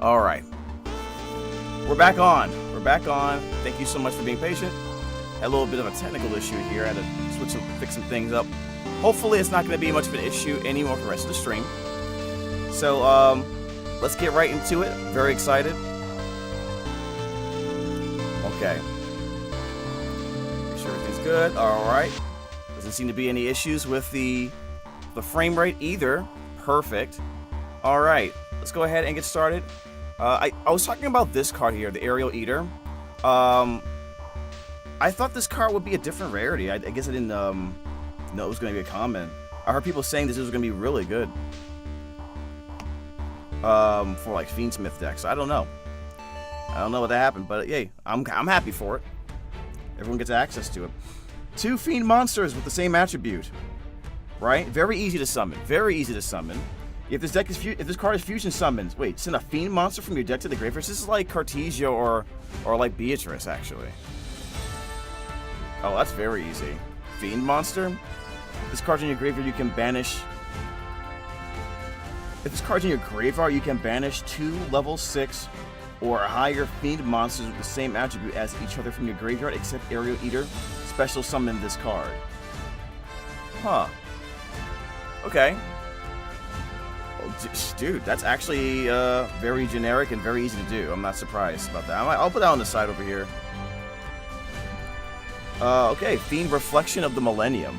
Alright. We're back on. We're back on. Thank you so much for being patient. Had a little bit of a technical issue here. I had to fix some things up. Hopefully it's not going to be much of an issue anymore for the rest of the stream. So, let's get right into it. Very excited. Okay. Make sure everything's good. Alright. Doesn't seem to be any issues with the frame rate either. Perfect. Alright. Let's go ahead and get started. I was talking about this card here, the Aerial Eater. I thought this card would be a different rarity. I guess I didn't know it was going to be a common. I heard people saying this was going to be really good. For like Fiendsmith decks. I don't know. I don't know what that happened, but yay, I'm happy for it. Everyone gets access to it. 2 Fiend monsters with the same attribute. Right? Very easy to summon. Very easy to summon. If this card is fusion summoned, wait, send a Fiend monster from your deck to the graveyard. This is like Cartesia or like Beatrice, actually. Oh, that's very easy. Fiend monster. This card's in your graveyard, you can banish. If this card's in your graveyard, you can banish 2 level 6 or higher Fiend monsters with the same attribute as each other from your graveyard, except Aerial Eater. Special summon this card. Huh. Okay. Dude, that's actually very generic and very easy to do. I'm not surprised about that. I'll put that on the side over here. Okay, Fiend Reflection of the Millennium.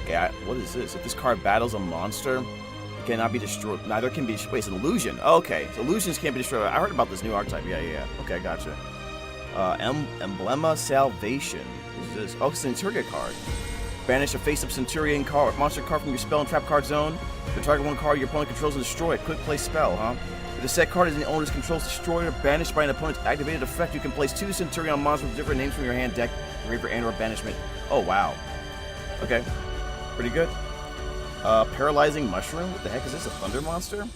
Okay, what is this? If this card battles a monster, it cannot be destroyed. Neither can be... Wait, it's an illusion. Okay, so illusions can't be destroyed. I heard about this new archetype. Yeah. Okay, gotcha. Emblema Salvation. What is this? Oh, Centuria card. Banish a face-up Centurion card, monster card from your spell and trap card zone. The target one card your opponent controls and destroy it. Quick play spell, huh? If the set card is in the owner's controls destroyed or banished by an opponent's activated effect, you can place 2 Centurion monsters with different names from your hand, deck, graveyard, and/or banishment. Oh wow. Okay, pretty good. Paralyzing Mushroom. What the heck is this? A Thunder monster?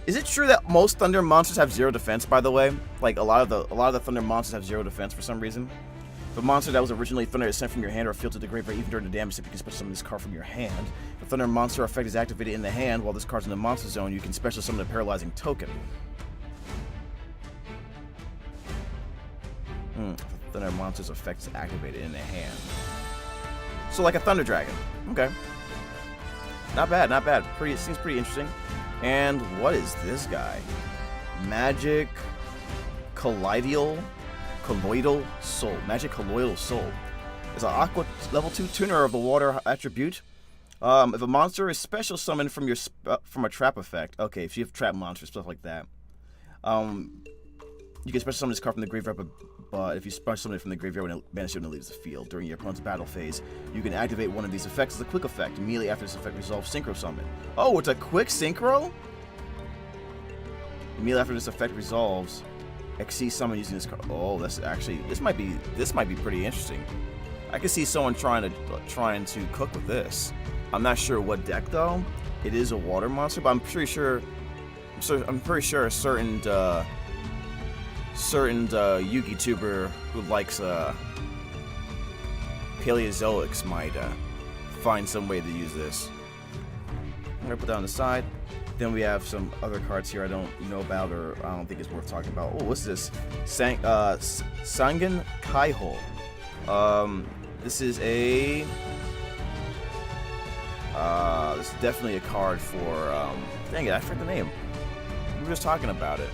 Is it true that most Thunder monsters have 0 defense? By the way, like a lot of the Thunder monsters have 0 defense for some reason. If a monster that was originally Thunder is sent from your hand or field to the graveyard, even during the damage step, you can special summon this card from your hand. If a Thunder monster effect is activated in the hand while this card's in the monster zone, you can special summon a paralyzing token. If a Thunder monster's effect is activated in the hand. So like a Thunder Dragon. Okay. Not bad, not bad. Seems pretty interesting. And what is this guy? Magic Colloidal Soul. Magic Colloidal Soul. It's an Aqua level 2 tuner of the water attribute. If a monster is special summoned from a trap effect. Okay, if you have trap monsters, stuff like that. You can special summon this card from the graveyard, but if you special summon it from the graveyard when it banishes it when it leaves the field during your opponent's battle phase, you can activate one of these effects as a quick effect. Immediately after this effect resolves, synchro summon. Oh, it's a quick synchro? Immediately after this effect resolves, XC summon using this card. Oh, that's actually this might be pretty interesting. I can see someone trying to cook with this. I'm not sure what deck though. It is a water monster, but I'm pretty sure a certain Yugi tuber who likes Paleozoics might find some way to use this. I'm gonna put that on the side. Then we have some other cards here I don't know about, or I don't think it's worth talking about. Oh, what's this? Sangan Kaiho. This is a... this is definitely a card for... dang it, I forgot the name. We were just talking about it.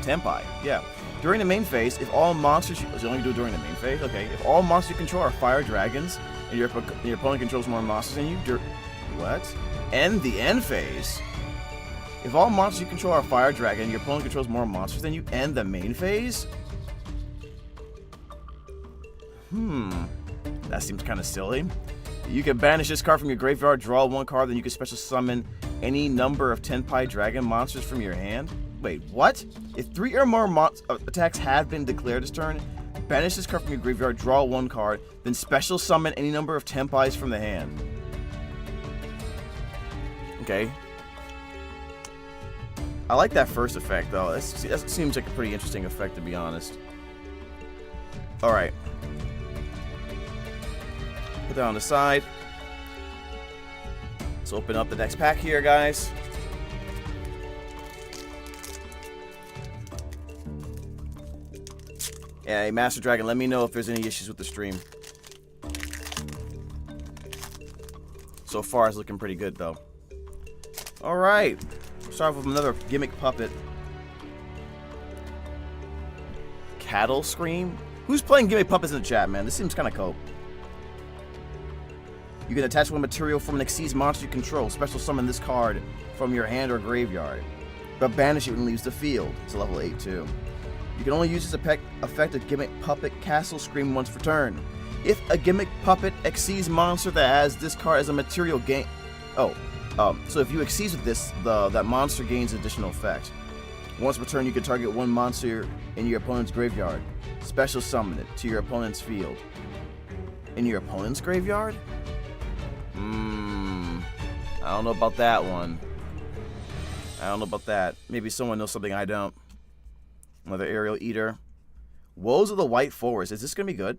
Tenpai, yeah. During the main phase, if all monsters... You only do it during the main phase? Okay. If all monsters you control are fire dragons, and your opponent controls more monsters than you... What? End the end phase? If all monsters you control are fire dragon, and your opponent controls more monsters than you end the main phase? That seems kind of silly. You can banish this card from your graveyard, draw 1 card, then you can special summon any number of Tenpai dragon monsters from your hand. Wait, what? If 3 or more attacks have been declared this turn, banish this card from your graveyard, draw 1 card, then special summon any number of Tenpais from the hand. Okay. I like that first effect, though. That seems like a pretty interesting effect, to be honest. Alright. Put that on the side. Let's open up the next pack here, guys. Hey, Master Dragon, let me know if there's any issues with the stream. So far, it's looking pretty good, though. Alright. Start with another gimmick puppet. Cattle Scream? Who's playing gimmick puppets in the chat, man? This seems kind of cool. You can attach one material from an Xyz monster you control. Special summon this card from your hand or graveyard. But banish it when it leaves the field. It's a level 8, too. You can only use this effect of Gimmick Puppet Castle Scream once per turn. If a Gimmick Puppet Xyz monster that has this card as a material gain... so if you Xyz with this, that monster gains additional effect. Once per turn, you can target one monster in your opponent's graveyard. Special summon it to your opponent's field. In your opponent's graveyard? I don't know about that one. I don't know about that. Maybe someone knows something I don't. Another Aerial Eater. Woes of the White Forest. Is this going to be good?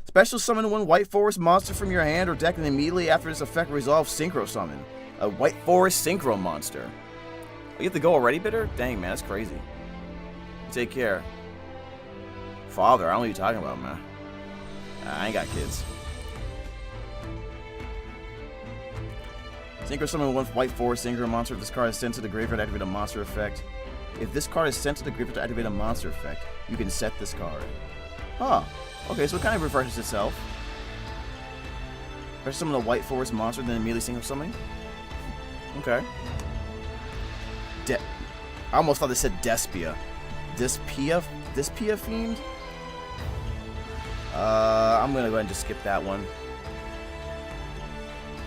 Special summon one White Forest monster from your hand or deck, and immediately after this effect, resolve Synchro Summon. A White Forest Synchro monster. Oh, you have to go already, Bitter? Dang, man, that's crazy. Take care. Father, I don't know what you're talking about, man. I ain't got kids. Synchro summon one White Forest Synchro monster. If this card is sent to the graveyard to activate a monster effect. If this card is sent to the graveyard to activate a monster effect, you can set this card. Huh. Okay, so it kind of refreshes itself. Special summon a White Forest monster, then immediately synchro summoning. Okay. I almost thought they said Despia. Despia Fiend? I'm gonna go ahead and just skip that one.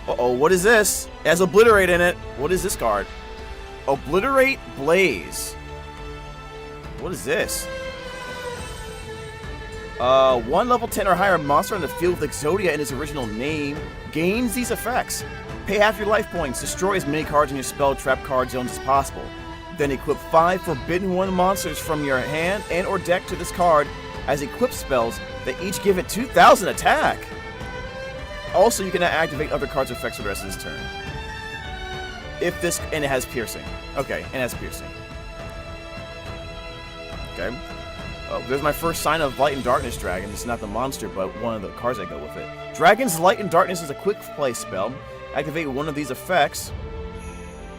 Uh-oh, what is this? It has Obliterate in it. What is this card? Obliterate Blaze. What is this? One level 10 or higher monster on the field with Exodia in its original name gains these effects. Pay half your life points. Destroy as many cards in your spell trap card zones as possible. Then equip 5 Forbidden One monsters from your hand and or deck to this card as equip spells that each give it 2,000 attack. Also, you can activate other cards' effects for the rest of this turn. If this... And it has Piercing. Okay, and it has Piercing. Okay. Oh, there's my first sign of Light and Darkness Dragon. It's not the monster, but one of the cards that go with it. Dragon's Light and Darkness is a quick play spell. Activate one of these effects.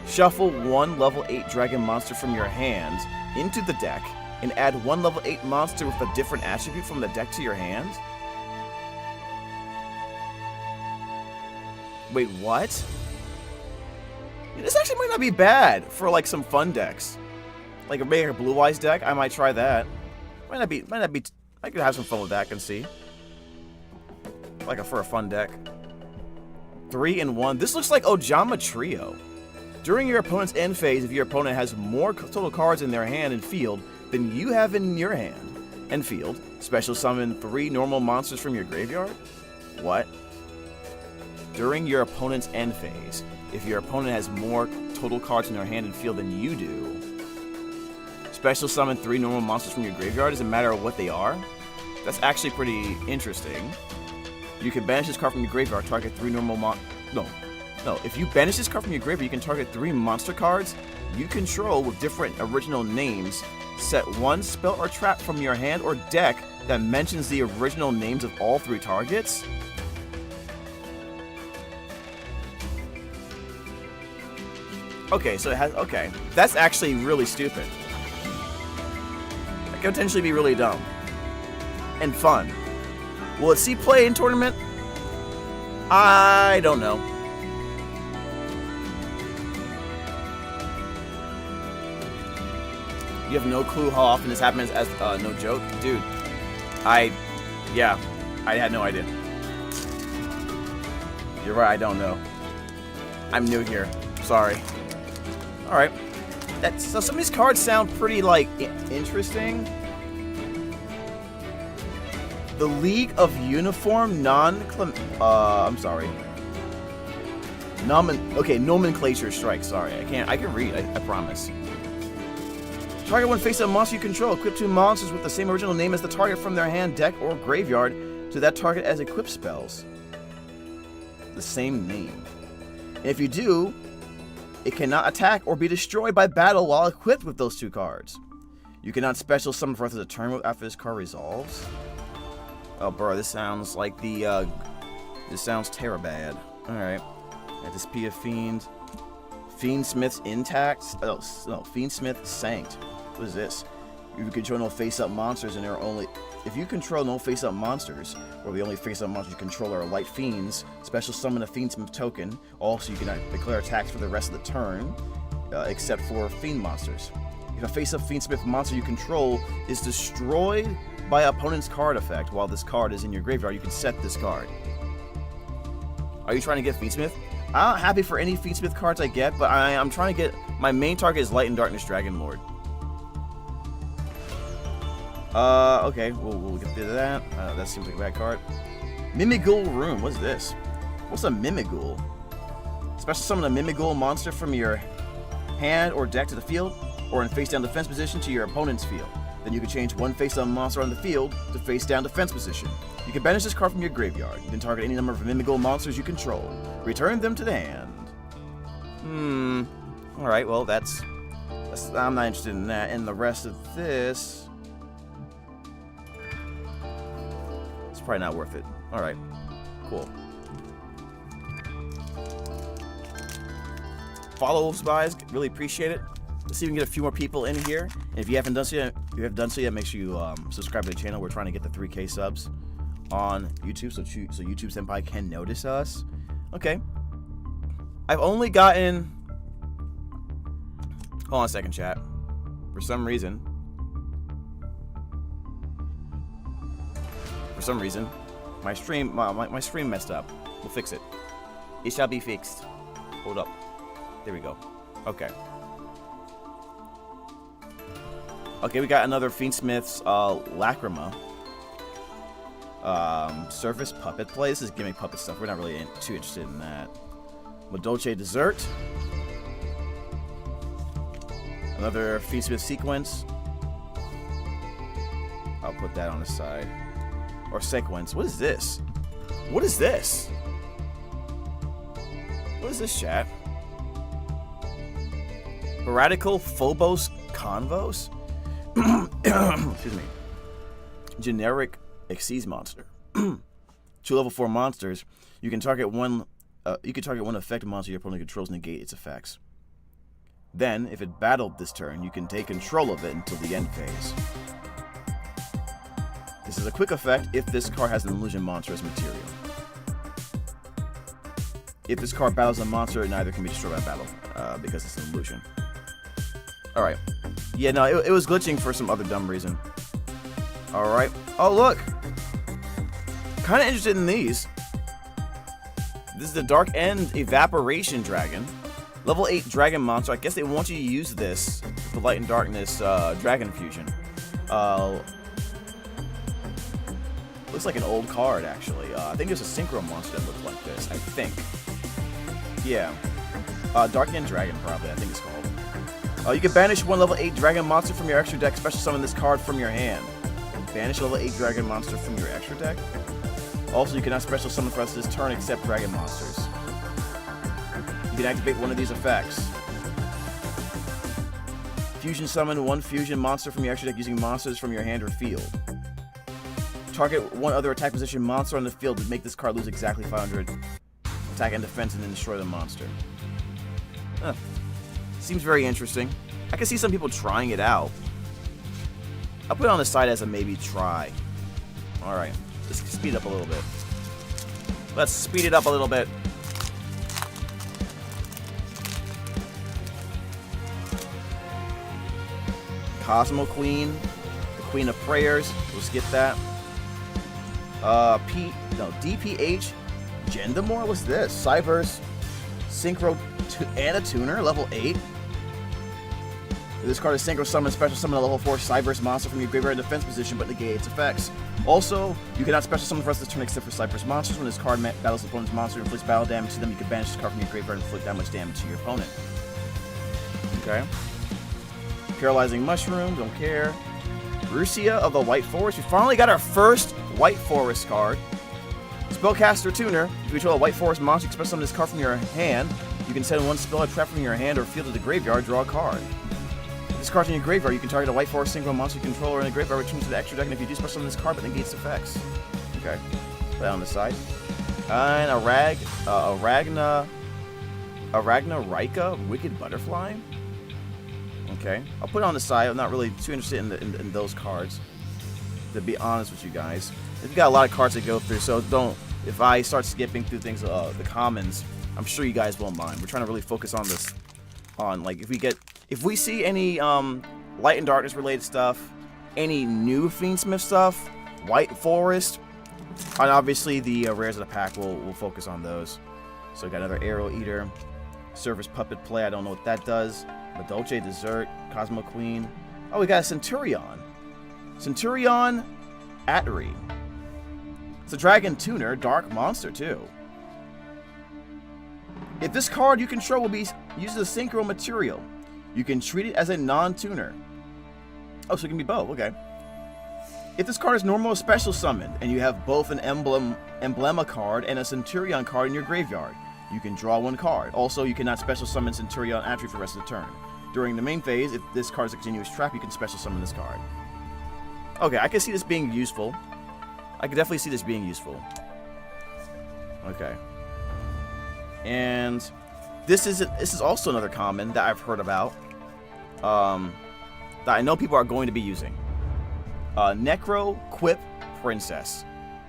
Shuffle one level 8 dragon monster from your hand into the deck, and add one level 8 monster with a different attribute from the deck to your hand. Wait, what? This actually might not be bad for like some fun decks. Like maybe a Blue Eyes deck, I might try that. Might not be. I could have some fun with that. And see, like for a fun deck. 3 and 1. This looks like Ojama Trio. During your opponent's end phase, if your opponent has more total cards in their hand and field than you have in your hand and field, special summon 3 normal monsters from your graveyard. What? During your opponent's end phase, if your opponent has more total cards in their hand and field than you do, special summon 3 normal monsters from your graveyard. Doesn't matter what they are. That's actually pretty interesting. You can banish this card from your graveyard, target 3 normal No, if you banish this card from your graveyard, you can target 3 monster cards you control with different original names. Set 1 spell or trap from your hand or deck that mentions the original names of all 3 targets. Okay, so it has... Okay, that's actually really stupid. That could potentially be really dumb. And fun. Will it see play in tournament? I don't know. You have no clue how often this happens as no joke? Dude, yeah, I had no idea. You're right, I don't know. I'm new here. Sorry. Alright. So some of these cards sound pretty, like, interesting. The League of Uniform I'm sorry. Nomenclature Strike. Sorry, I can read, I promise. Target one face-up monster you control. Equip 2 monsters with the same original name as the target from their hand, deck, or graveyard to that target as equip spells. The same name. And if you do, it cannot attack or be destroyed by battle while equipped with those 2 cards. You cannot special summon for the rest of the turn after this card resolves. Oh, bro, this sounds like the, this sounds terabad. Alright. Disappear Fiend. Fiendsmith's Intact. Oh, no, Fiendsmith Sanct. What is this? You can control no face-up monsters, and there are only... If you control no face-up monsters, or the only face-up monsters you control are light fiends, special summon a Fiendsmith token. Also, you can declare attacks for the rest of the turn, except for fiend monsters. If a face-up Fiendsmith monster you control is destroyed by opponent's card effect while this card is in your graveyard, you can set this card. Are you trying to get Fiendsmith? I'm not happy for any Fiendsmith cards I get, but I'm trying to get... My main target is Light and Darkness Dragon Lord. Okay, we'll get through that. That seems like a bad card. Mimighoul Room, what's this? What's a Mimighoul? Special summon a Mimighoul monster from your hand or deck to the field, or in face-down defense position to your opponent's field. Then you can change one face-up monster on the field to face-down defense position. You can banish this card from your graveyard. You can target any number of Mimighoul monsters you control. Return them to the hand. Alright, well, that's... I'm not interested in that. And the rest of this... It's probably not worth it. Alright. Cool. Follow spies, really appreciate it. Let's see if we can get a few more people in here. And if you haven't done so yet, make sure you subscribe to the channel. We're trying to get the 3K subs on YouTube, so YouTube Senpai can notice us. Okay. I've only gotten... Hold on a second, chat. For some reason, my stream messed up. We'll fix it. It shall be fixed. Hold up. There we go. Okay. Okay, we got another Fiendsmith's Lacrima. Surface Puppet Play. This is gimmick puppet stuff. We're not really too interested in that. Madolce Dessert. Another Fiendsmith Sequence. I'll put that on the side. Or Sequence. What is this? What is this? What is this, chat? Heretical Phobos Convos? Excuse me. Generic Xyz monster. 2 level 4 monsters. You can target one effect monster your opponent controls, negate its effects. Then, if it battled this turn, you can take control of it until the end phase. This is a quick effect if this card has an illusion monster as material. If this card battles a monster, neither can be destroyed by battle, because it's an illusion. Alright. Yeah, no, it was glitching for some other dumb reason. Alright. Oh, look! Kinda interested in these. This is the Dark End Evaporation Dragon. Level 8 Dragon Monster. I guess they want you to use this for Light and Darkness Dragon Fusion. Looks like an old card, actually. I think there's a Synchro monster that looks like this, I think. Yeah. Dark End Dragon, probably, I think it's called. You can banish one level 8 Dragon Monster from your extra deck, special summon this card from your hand. Banish level 8 Dragon Monster from your extra deck. Also, you cannot special summon for the rest of this turn except Dragon Monsters. You can activate one of these effects. Fusion summon one fusion monster from your extra deck using monsters from your hand or field. Target one other attack position monster on the field to make this card lose exactly 500 attack and defense and then destroy the monster. Huh. Seems very interesting. I can see some people trying it out. I'll put it on the side as a maybe try. Alright, let's speed up a little bit. Let's speed it up a little bit. Cosmo Queen, the Queen of Prayers. We'll skip that. DPH Gendamore? What's this? Cyverse Synchro and a Tuner, level 8. This card is Synchro Summon, special summon a level 4 Cyverse monster from your graveyard defense position, but negate its effects. Also, you cannot special summon the rest of this turn except for Cyverse monsters. When this card battles the opponent's monster and inflicts battle damage to them, you can banish this card from your graveyard and inflict that much damage to your opponent. Okay. Paralyzing Mushroom, don't care. Rusia of the White Forest. We finally got our first White Forest card. Spellcaster Tuner. If you control a White Forest monster, you can special summon this card from your hand. You can send one spell or trap from your hand or field to the graveyard, draw a card. This card's in your graveyard. You can target a white forest synchro monster controller in the graveyard, return to the extra deck, and if you do special on this card, but negates effects. Okay. Put that on the side. And Aragna Rika, Wicked Butterfly. Okay. I'll put it on the side. I'm not really too interested in those cards, to be honest with you guys. We've got a lot of cards to go through, so don't. If I start skipping through things, the commons, I'm sure you guys won't mind. We're trying to really focus on this, like if we see any Light and Darkness related stuff, any new Fiendsmith stuff, White Forest, and obviously the rares of the pack, we'll focus on those. So we got another Arrow Eater, Surface Puppet Play. I don't know what that does. Madolce Dessert, Cosmo Queen. Oh, we got a Centurion. Centurion Atri. It's a Dragon Tuner, Dark Monster too. If this card you control will be used as a synchro material, you can treat it as a non-tuner. Oh, so it can be both, okay. If this card is normal or special summoned, and you have both an Emblema card and a Centurion card in your graveyard, you can draw one card. Also, you cannot special summon Centurion Atri for the rest of the turn. During the main phase, if this card is a continuous trap, you can special summon this card. Okay, I can see this being useful. I can definitely see this being useful. Okay. And this is also another common that I've heard about. That I know people are going to be using. Necro Quip Princess.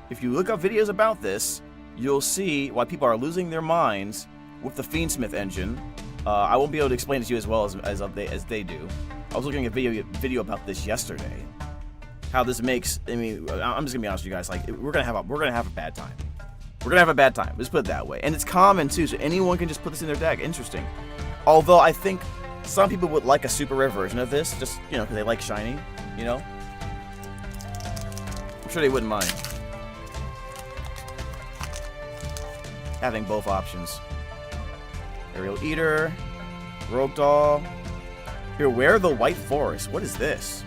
If you look up videos about this, you'll see why people are losing their minds with the Fiendsmith engine. I won't be able to explain it to you as well as they do. I was looking at a video about this yesterday. How this makes, I mean, I'm just gonna be honest with you guys. Like, we're gonna have a bad time. We're gonna have a bad time. Let's put it that way. And it's common too, so anyone can just put this in their deck. Interesting. Although I think some people would like a super rare version of this, just because they like shiny. I'm sure they wouldn't mind having both options. Aerial Eater, Rogue Doll. Beware the White Forest. What is this?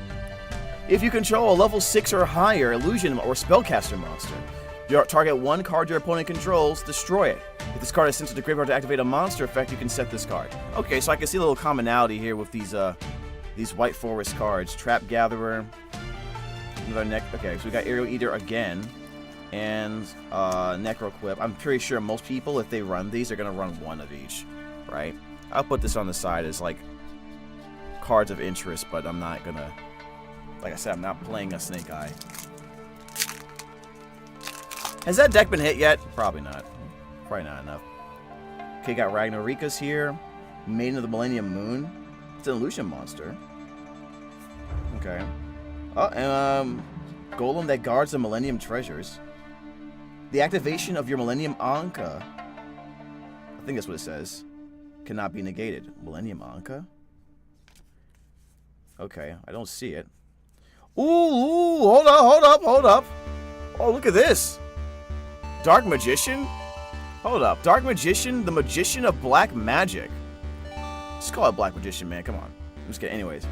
If you control a level 6 or higher illusion or spellcaster monster, you target one card your opponent controls, destroy it. If this card is sent to the graveyard to activate a monster effect, you can set this card. Okay, so I can see a little commonality here with these White Forest cards. Trap Gatherer. Okay, so we got Aerial Eater again. And Necro Quip. I'm pretty sure most people, if they run these, are going to run one of each. Right? I'll put this on the side as like cards of interest, but I'm not going to... Like I said, I'm not playing a Snake Eye. Has that deck been hit yet? Probably not. Probably not enough. Okay, got Ragnarika's here. Maiden of the Millennium Moon. It's an illusion monster. Okay. Oh, and Golem that guards the Millennium Treasures. The activation of your Millennium Anka, I think that's what it says, cannot be negated. Millennium Anka? Okay, I don't see it. Ooh, hold up. Oh, look at this. Dark Magician? Hold up. Dark Magician, the Magician of Black Magic. Just call it Black Magician, man. Come on. I'm just kidding. Anyways.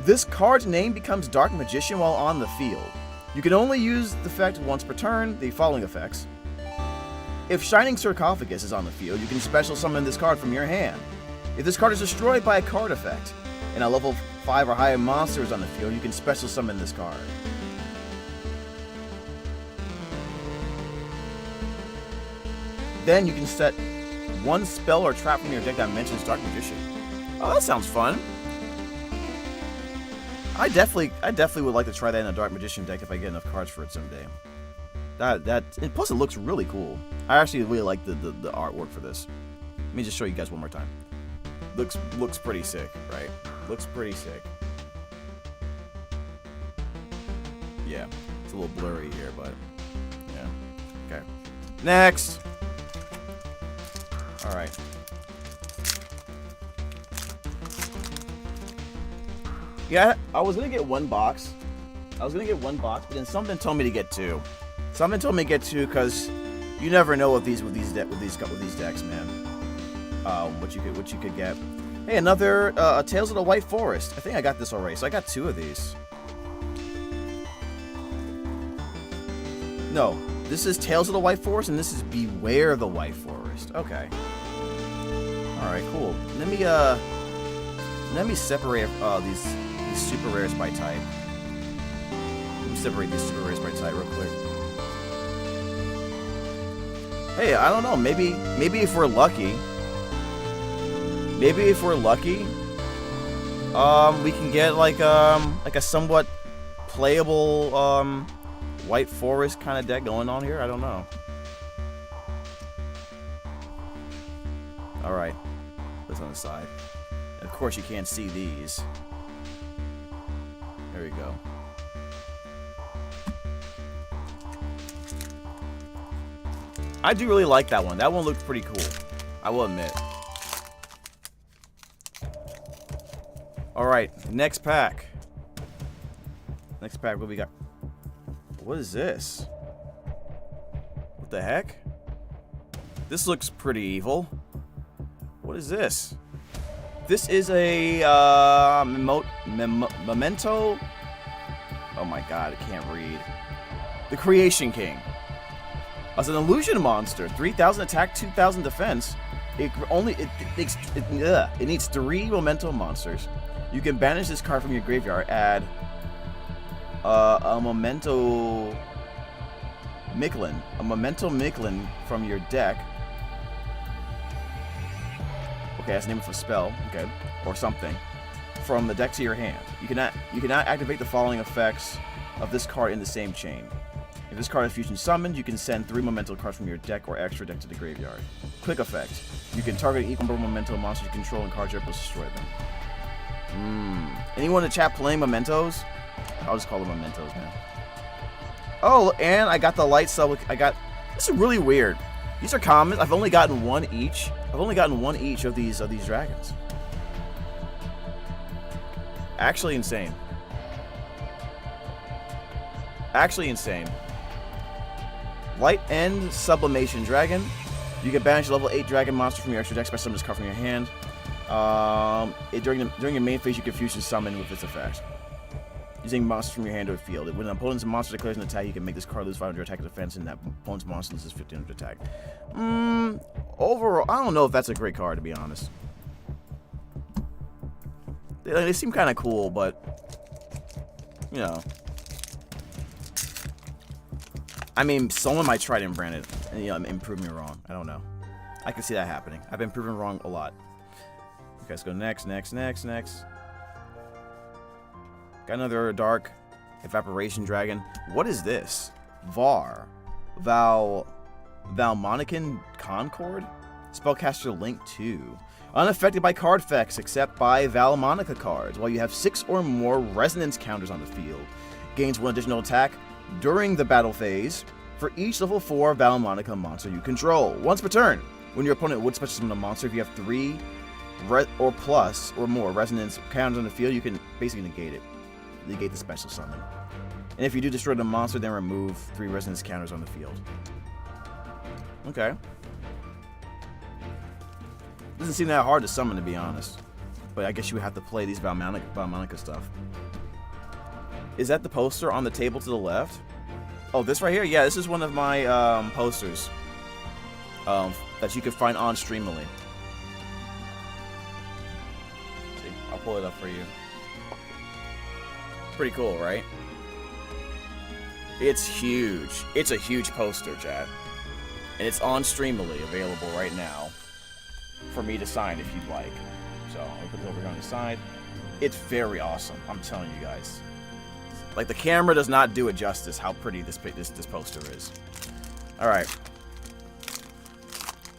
This card's name becomes Dark Magician while on the field. You can only use the effect once per turn, the following effects. If Shining Sarcophagus is on the field, you can special summon this card from your hand. If this card is destroyed by a card effect, and a level 5 or higher monster is on the field, you can special summon this card. Then you can set one spell or trap from your deck that mentions Dark Magician. Oh, that sounds fun. I definitely would like to try that in a Dark Magician deck if I get enough cards for it someday. And plus it looks really cool. I actually really like the artwork for this. Let me just show you guys one more time. Looks pretty sick, right? Looks pretty sick. Yeah, it's a little blurry here, but yeah. Okay. Next. All right. Yeah, I was gonna get one box. But then something told me to get two. Something told me to get two because you never know with these decks, man. What you could get. Hey, another Tales of the White Forest. I think I got this already, so I got two of these. No, this is Tales of the White Forest, and this is Beware the White Forest. Okay. All right, cool. Let me Let me separate these super rares by type. Let me separate these super rares by type real quick. Hey, I don't know. Maybe if we're lucky, we can get like a somewhat playable White Forest kind of deck going on here. I don't know. All right, let's on the side. And of course, you can't see these. There we go. I do really like that one. That one looked pretty cool, I will admit. Alright, next pack. Next pack, what we got? What is this? What the heck? This looks pretty evil. What is this? This is a memento. Oh my god, I can't read. The Creation King. As an illusion monster, 3,000 attack, 2,000 defense. It needs 3 memento monsters. You can banish this card from your graveyard. Add a memento Micklin from your deck. Okay, that's the name of a spell. Okay, or something from the deck to your hand. You cannot activate the following effects of this card in the same chain. If this card is fusion summoned, you can send 3 memento cards from your deck or extra deck to the graveyard. Quick effect. You can target equal number of memento monsters you control and cards your opponent destroy them. Anyone in the chat playing mementos? I'll just call them mementos, man. Oh, and I got the light sub. This is really weird. These are commons. I've only gotten one each. Of these dragons. Actually insane. Light End Sublimation Dragon. You can banish a level 8 dragon monster from your extra deck by summoning this card from your hand. During your main phase, you can fusion summon with its effect. Using monsters from your hand to a field. When an opponent's monster declares an attack, you can make this card lose 500 attack and defense, and that opponent's monster loses 1500 attack. Overall, I don't know if that's a great card, to be honest. They seem kind of cool, but you know. I mean, someone might try to brand it and prove me wrong. I don't know. I can see that happening. I've been proven wrong a lot. Okay, let's go next. Got another Dark Evaporation Dragon. What is this? Valmonican Concord? Spellcaster Link 2. Unaffected by card effects except by Valmonica cards. While you have 6 or more resonance counters on the field. Gains 1 additional attack during the battle phase for each level 4 Valmonica monster you control. Once per turn, when your opponent would special summon a monster, if you have 3 or plus or more resonance counters on the field, you can basically negate it. Negate the special summon. And if you do destroy the monster, then remove 3 resonance counters on the field. Okay. Doesn't seem that hard to summon, to be honest. But I guess you would have to play these Valmonica stuff. Is that the poster on the table to the left? Oh, this right here? Yeah, this is one of my posters that you can find on Streamily. See, I'll pull it up for you. Pretty cool, right? It's huge. It's a huge poster, chat. And it's on Streamily, available right now for me to sign if you'd like. So I'll put it over here on the side. It's very awesome. I'm telling you guys. Like, the camera does not do it justice how pretty this poster is. All right.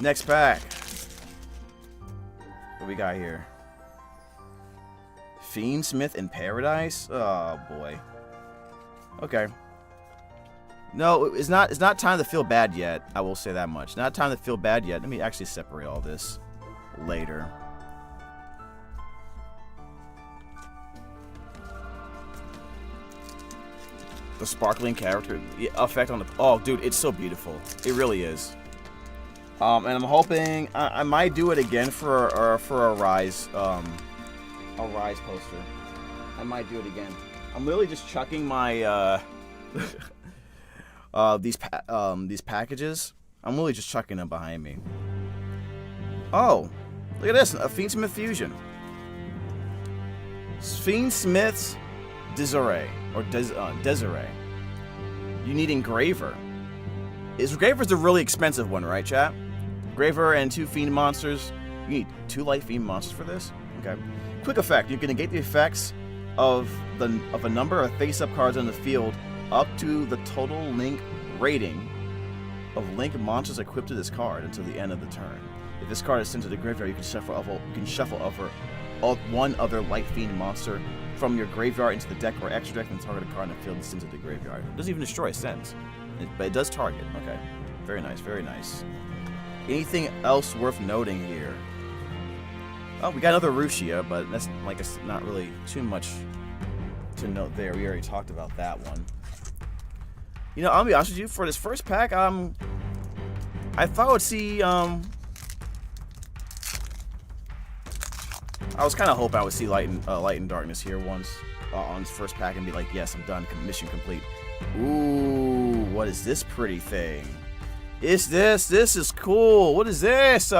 Next pack. What we got here? Fiendsmith in Paradise? Oh boy. Okay. No, it's not time to feel bad yet. I will say that much. Not time to feel bad yet. Let me actually separate all this later. The sparkling character effect on the... Oh, dude, it's so beautiful. It really is. And I'm hoping... I might do it again for a Rhys poster. I might do it again. I'm literally just chucking my... these packages. I'm literally just chucking them behind me. Oh, look at this. A Fiendsmith Fusion. Fiendsmith's Desiree. Or Desiree. You need Engraver. Engraver's the really expensive one, right, chat? Engraver and 2 Fiend monsters. You need 2 light Fiend monsters for this? Okay. Quick effect. You can negate the effects of a number of face-up cards on the field up to the total link rating of link monsters equipped to this card until the end of the turn. If this card is sent to the graveyard, you can shuffle over one other light Fiend monster from your graveyard into the deck or extra deck and target a card in the field and send it to the graveyard. It doesn't even destroy, it sends. But it does target. Okay. Very nice, very nice. Anything else worth noting here? Oh, we got another Rushia, but that's like it's not really too much to note there. We already talked about that one. You know, I'll be honest with you, for this first pack, I thought I would see I was kind of hoping I would see Light and Darkness here once on this first pack and be like, yes, I'm done, mission complete. Ooh, what is this pretty thing? This is cool. What is this?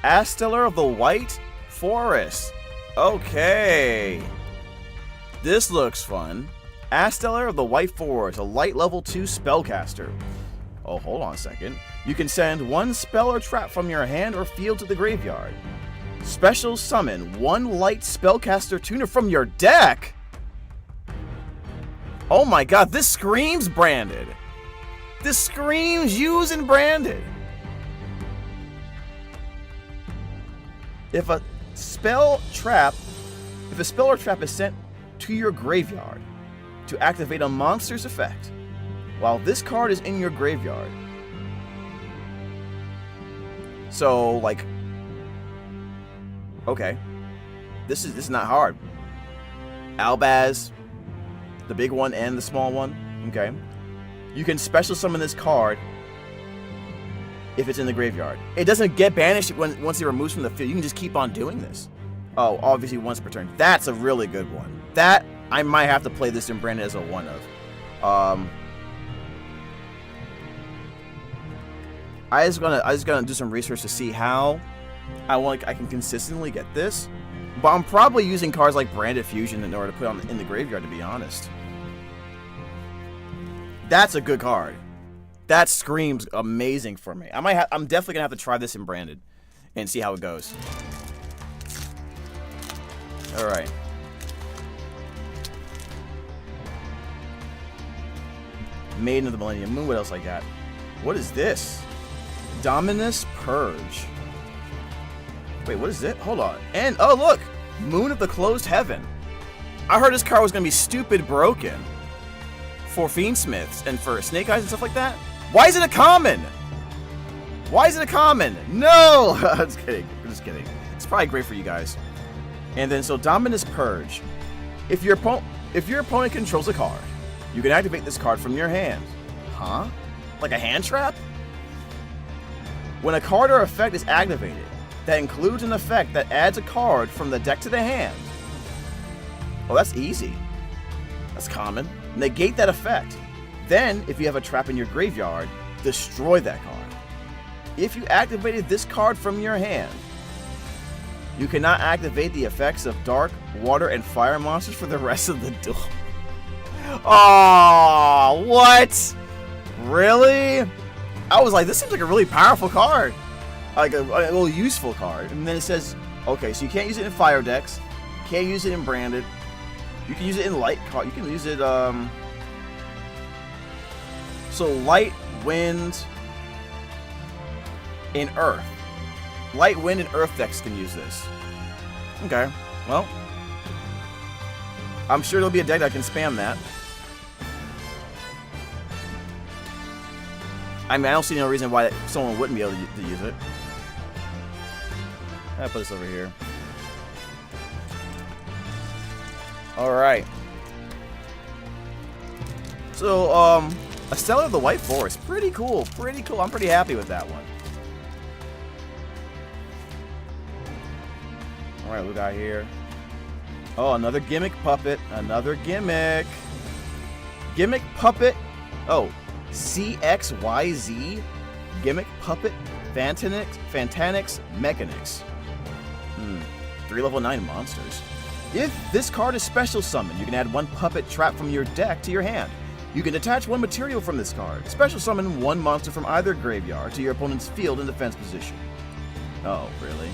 Astellar of the White Forest. Okay. This looks fun. Astellar of the White Forest, a light level 2 spellcaster. Oh, hold on a second. You can send 1 spell or trap from your hand or field to the graveyard. Special summon 1 light spellcaster tuner from your deck. Oh my god, this screams branded. This screams used and branded. If a spell or trap is sent to your graveyard to activate a monster's effect, while this card is in your graveyard. So, like, okay, this is not hard. Albaz, the big one and the small one. Okay, you can special summon this card if it's in the graveyard. It doesn't get banished once it removes from the field. You can just keep on doing this. Oh, obviously once per turn. That's a really good one. That I might have to play this in branded as a one of. I just gonna do some research to see how I can consistently get this. But I'm probably using cards like Branded Fusion in order to put in the graveyard, to be honest. That's a good card. That screams amazing for me. I'm definitely gonna have to try this in Branded and see how it goes. All right. Maiden of the Millennium Moon. What else I got? What is this? Dominus Purge. Wait, what is it? Hold on. And, oh, look! Moon of the Closed Heaven. I heard this card was going to be stupid broken for Fiendsmiths and for Snake Eyes and stuff like that. Why is it a common? Why is it a common? No! I'm just kidding. I'm just kidding. It's probably great for you guys. And then, so Dominus Purge. If your opponent controls a card, you can activate this card from your hand. Huh? Like a hand trap? When a card or effect is activated, that includes an effect that adds a card from the deck to the hand. Oh, that's easy. That's common. Negate that effect. Then, if you have a trap in your graveyard, destroy that card. If you activated this card from your hand, you cannot activate the effects of dark, water, and fire monsters for the rest of the duel. Oh, what? Really? I was like, this seems like a really powerful card. Like a little useful card. And then it says, okay, so you can't use it in fire decks. You can't use it in branded. You can use it in light card. You can use it, so light, wind, and earth. Light, wind, and earth decks can use this. Okay, well, I'm sure there'll be a deck that can spam that. I mean, I don't see no reason why someone wouldn't be able to use it. I'll put this over here. Alright. So, Astellar of the White Forest. Pretty cool. Pretty cool. I'm pretty happy with that one. Alright, what we got here? Oh, another gimmick puppet. Another gimmick. Gimmick puppet. Oh, CXYZ. Gimmick puppet. Fantanix Mechanics. 3 level 9 monsters. If this card is special summoned, you can add 1 puppet trap from your deck to your hand. You can detach 1 material from this card. Special summon 1 monster from either graveyard to your opponent's field in defense position. Oh, really?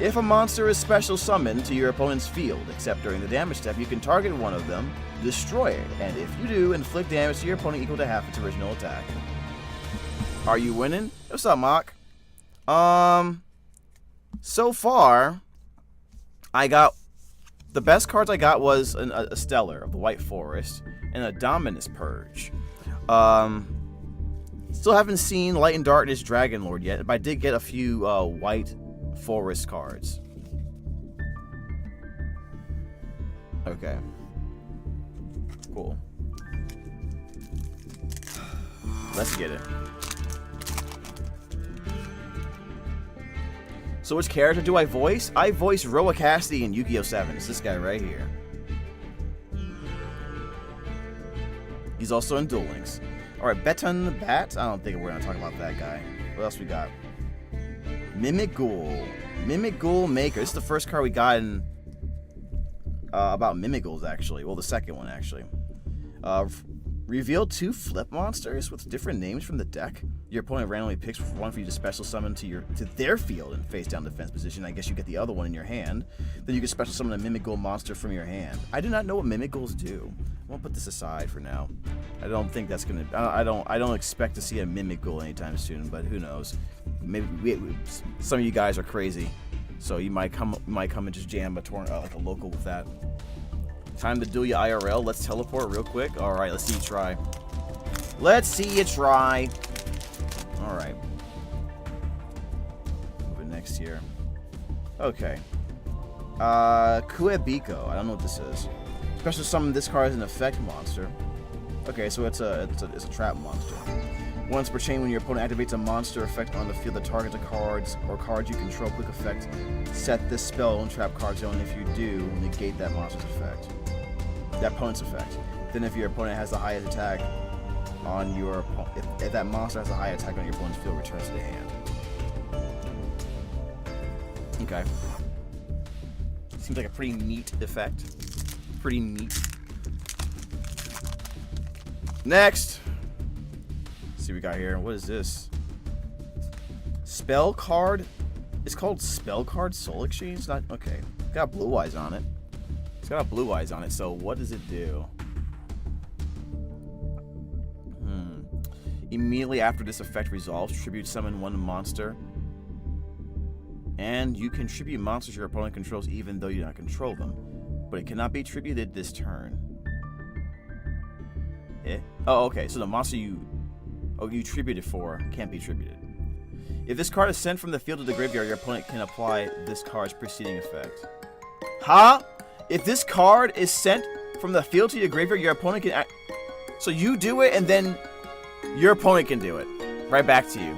If a monster is special summoned to your opponent's field, except during the damage step, you can target one of them, destroy it, and if you do, inflict damage to your opponent equal to half its original attack. Are you winning? What's up, Mock? So far, I got... The best cards I got was a Stellar of the White Forest and a Dominus Purge. Still haven't seen Light and Darkness Dragon Lord yet, but I did get a few White Forest cards. Okay. Cool. Let's get it. So which character do I voice? I voice Roa Kassidy in Yu-Gi-Oh! 7. It's this guy right here. He's also in Duel Links. Alright, Beton Bat. I don't think we're going to talk about that guy. What else we got? Mimic Ghoul. Mimic Ghoul Maker. This is the first card we got in... about Mimic Ghouls, actually. Well, the second one, actually. Reveal 2 flip monsters with different names from the deck. Your opponent randomly picks one for you to special summon to their field in face down defense position. I guess you get the other one in your hand. Then you can special summon a Mimic Ghoul monster from your hand. I do not know what Mimic Ghouls do. We'll put this aside for now. I don't think that's gonna. I don't expect to see a Mimic Ghoul anytime soon. But who knows? Maybe some of you guys are crazy, so you might come and just jam a like a local with that. Time to duel you IRL. Let's teleport real quick. All right, let's see you try. Let's see you try. All right. Moving next here. Okay. Kuebiko. I don't know what this is. Special summon this card as an effect monster. Okay, so it's a trap monster. Once per chain, when your opponent activates a monster effect on the field that targets a cards or cards you control, quick effect, set this spell in trap card zone. If you do, negate that monster's effect. That opponent's effect. Then if your opponent has the highest attack on your if that monster has a high attack on your opponent's field, returns to the hand. Okay. Seems like a pretty neat effect. Pretty neat. Next. Let's see what we got here. What is this? Spell card. It's called Spell Card Soul Exchange. Not okay. It's got blue eyes on it. It's got blue eyes on it. So what does it do? Immediately after this effect resolves, tribute summon 1 monster. And you can tribute monsters your opponent controls even though you do not control them. But it cannot be tributed this turn. Eh? Oh, okay. So the monster you tributed for can't be tributed. If this card is sent from the field to the graveyard, your opponent can apply this card's preceding effect. Huh? If this card is sent from the field to your graveyard, your opponent can... So you do it and then... Your opponent can do it. Right back to you.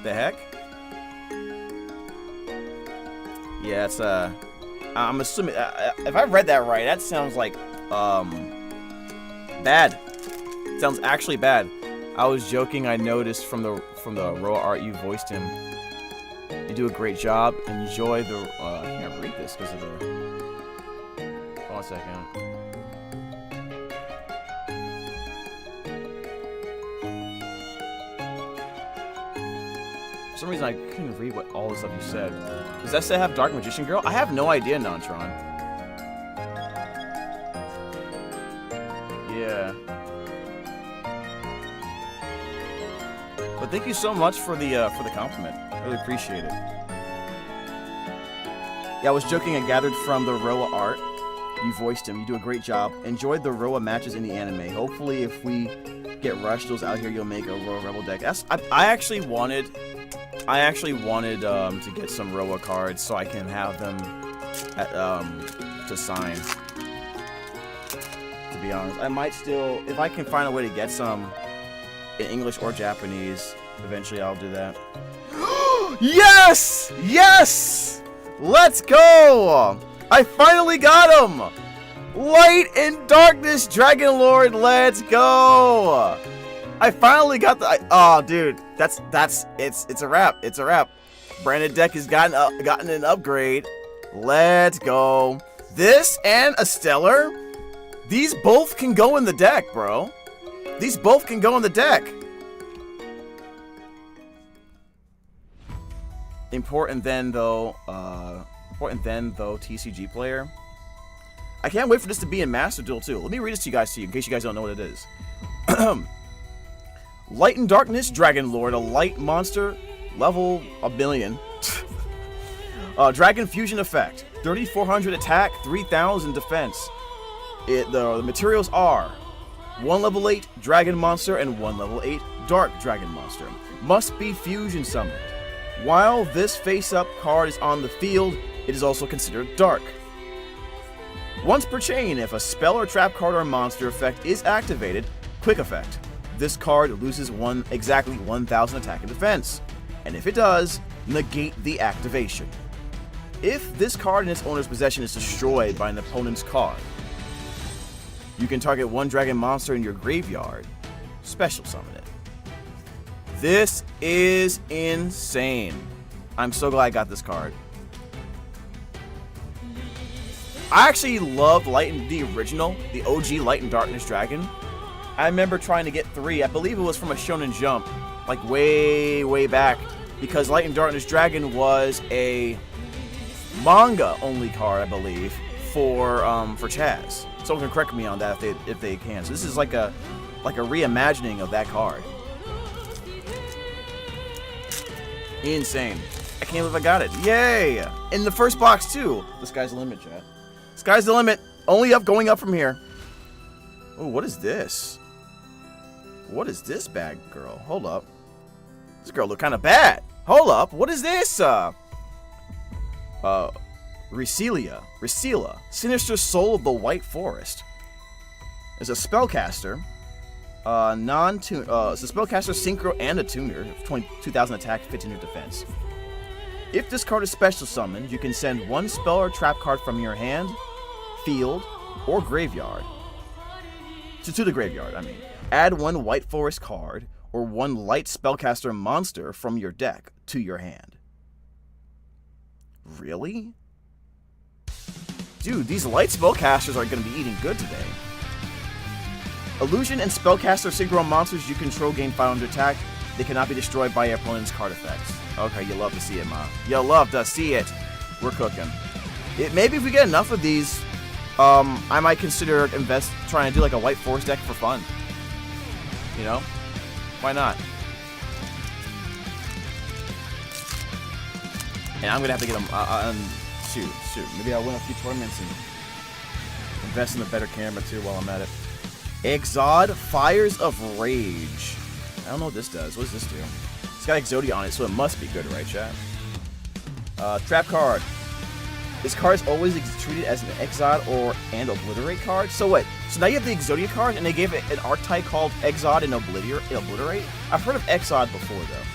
The heck? Yeah, it's I'm assuming if I read that right, that sounds like bad. Sounds actually bad. I was joking. I noticed from the Roa art you voiced him. You do a great job. Enjoy the. I can't read this because of the. Hold on a second. For some reason I couldn't read what all the stuff you said. Does that say have Dark Magician Girl? I have no idea, Nontron. Yeah. But thank you so much for the compliment. Really appreciate it. Yeah, I was joking. I gathered from the Roa art. You voiced him. You do a great job. Enjoyed the Roa matches in the anime. Hopefully, if we get Rushdos out here, you'll make a Roa Rebel deck. I actually wanted to get some Roa cards so I can have them to sign. To be honest, I might still, if I can find a way to get some in English or Japanese, eventually I'll do that. Yes! Yes! Let's go! I finally got him! Light and Darkness Dragon Lord, let's go! I finally got the... Oh, dude, it's a wrap. It's a wrap. Branded deck has gotten an upgrade. Let's go. This and a stellar. These both can go in the deck, bro. These both can go in the deck. Important then though, TCG player. I can't wait for this to be in Master Duel too. Let me read this to you guys in case you guys don't know what it is. Light and Darkness, Dragon Lord, a light monster, level 1,000,000. Dragon Fusion effect, 3,400 attack, 3,000 defense. The materials are 1 level 8 Dragon Monster and 1 level 8 Dark Dragon Monster. Must be fusion summoned. While this face-up card is on the field, it is also considered dark. Once per chain, if a spell or trap card or monster effect is activated, quick effect. This card loses exactly 1,000 attack and defense. And if it does, negate the activation. If this card in its owner's possession is destroyed by an opponent's card, you can target one dragon monster in your graveyard, special summon it. This is insane. I'm so glad I got this card. I actually love the original, the OG Light and Darkness Dragon. I remember trying to get 3. I believe it was from a Shonen Jump, like way back, because Light and Darkness Dragon was a manga-only card, I believe, for Chaz. Someone can correct me on that if they can. So this is like a reimagining of that card. Insane. I can't believe I got it. Yay! In the first box too. The sky's the limit, chat. Sky's the limit. Only going up from here. Oh, what is this? What is this bag, girl? Hold up. This girl look kind of bad. Hold up. What is this? Rhysila, Sinister Soul of the White Forest. Is a spellcaster. It's a spellcaster, synchro, and a tuner. 2,000 attack, 1,500 defense. If this card is special summoned, you can send one spell or trap card from your hand, field, or graveyard. To the graveyard, I mean. Add one White Forest card, or one light spellcaster monster from your deck to your hand. Really? Dude, these light spellcasters are going to be eating good today. Illusion and spellcaster synchro monsters you control gain 500 attack. They cannot be destroyed by your opponent's card effects. Okay, you love to see it, Ma. You love to see it. We're cooking. Maybe if we get enough of these, I might consider trying to do like a White Forest deck for fun. You know? Why not? And I'm gonna have to get them. Shoot. Maybe I'll win a few tournaments and invest in a better camera too while I'm at it. Exod, Fires of Rage. I don't know what this does. What does this do? It's got Exodia on it, so it must be good, right, chat? Trap card. This card is always treated as an Exod and Obliterate card. So what? So now you have the Exodia card, and they gave it an archetype called Exod and Obliterate. I've heard of Exod before, though.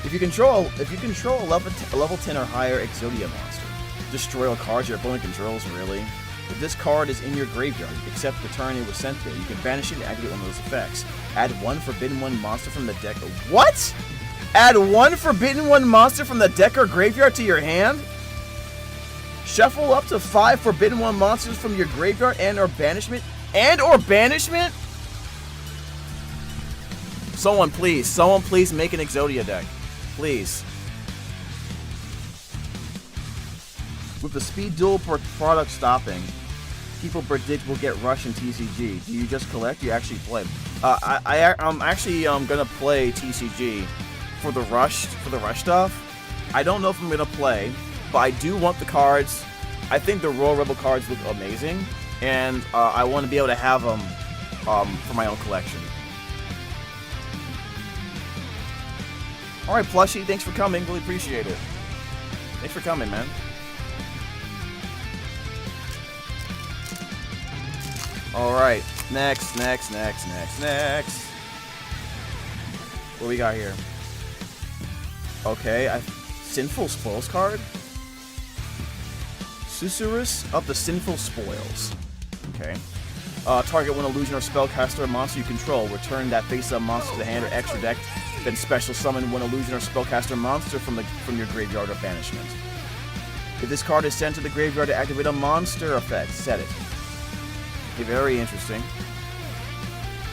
If you control a level 10 or higher Exodia monster, destroy all cards your opponent controls. Really? If this card is in your graveyard, except the turn it was sent there, you can banish it and activate one of those effects. Add one Forbidden One monster from the deck. What? Add one Forbidden One monster from the deck or graveyard to your hand? Shuffle up to 5 Forbidden One monsters from your graveyard and/or banishment. Someone please make an Exodia deck. Please. With the speed duel product stopping, people predict will get rushed in TCG. Do you just collect? You actually play? I'm actually gonna play TCG for the rush stuff. I don't know if I'm gonna play, but I do want the cards. I think the Royal Rebel cards look amazing, and I want to be able to have them for my own collection. All right, Plushie, thanks for coming. Really appreciate it. Thanks for coming, man. Alright, next. What we got here? Okay, Sinful Spoils card? Susurrus of the Sinful Spoils. Okay. Target one illusion or spellcaster or monster you control. Return that face-up monster to the hand or extra deck Then special summon one illusion or spellcaster monster from your graveyard or banishment. If this card is sent to the graveyard to activate a monster effect, set it. Okay, very interesting.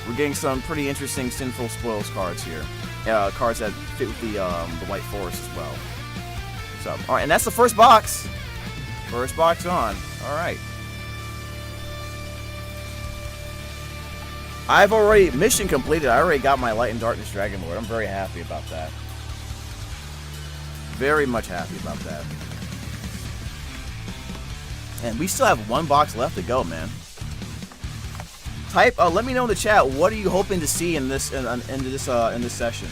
We're getting some pretty interesting Sinful Spoils cards here. Cards that fit with the White Forest as well. So, all right, and that's the first box. First box on. All right. I've already mission completed. I already got my Light and Darkness Dragon Lord. I'm very happy about that. Very much happy about that. And we still have one box left to go, man. Type. Let me know in the chat. What are you hoping to see in this in this session?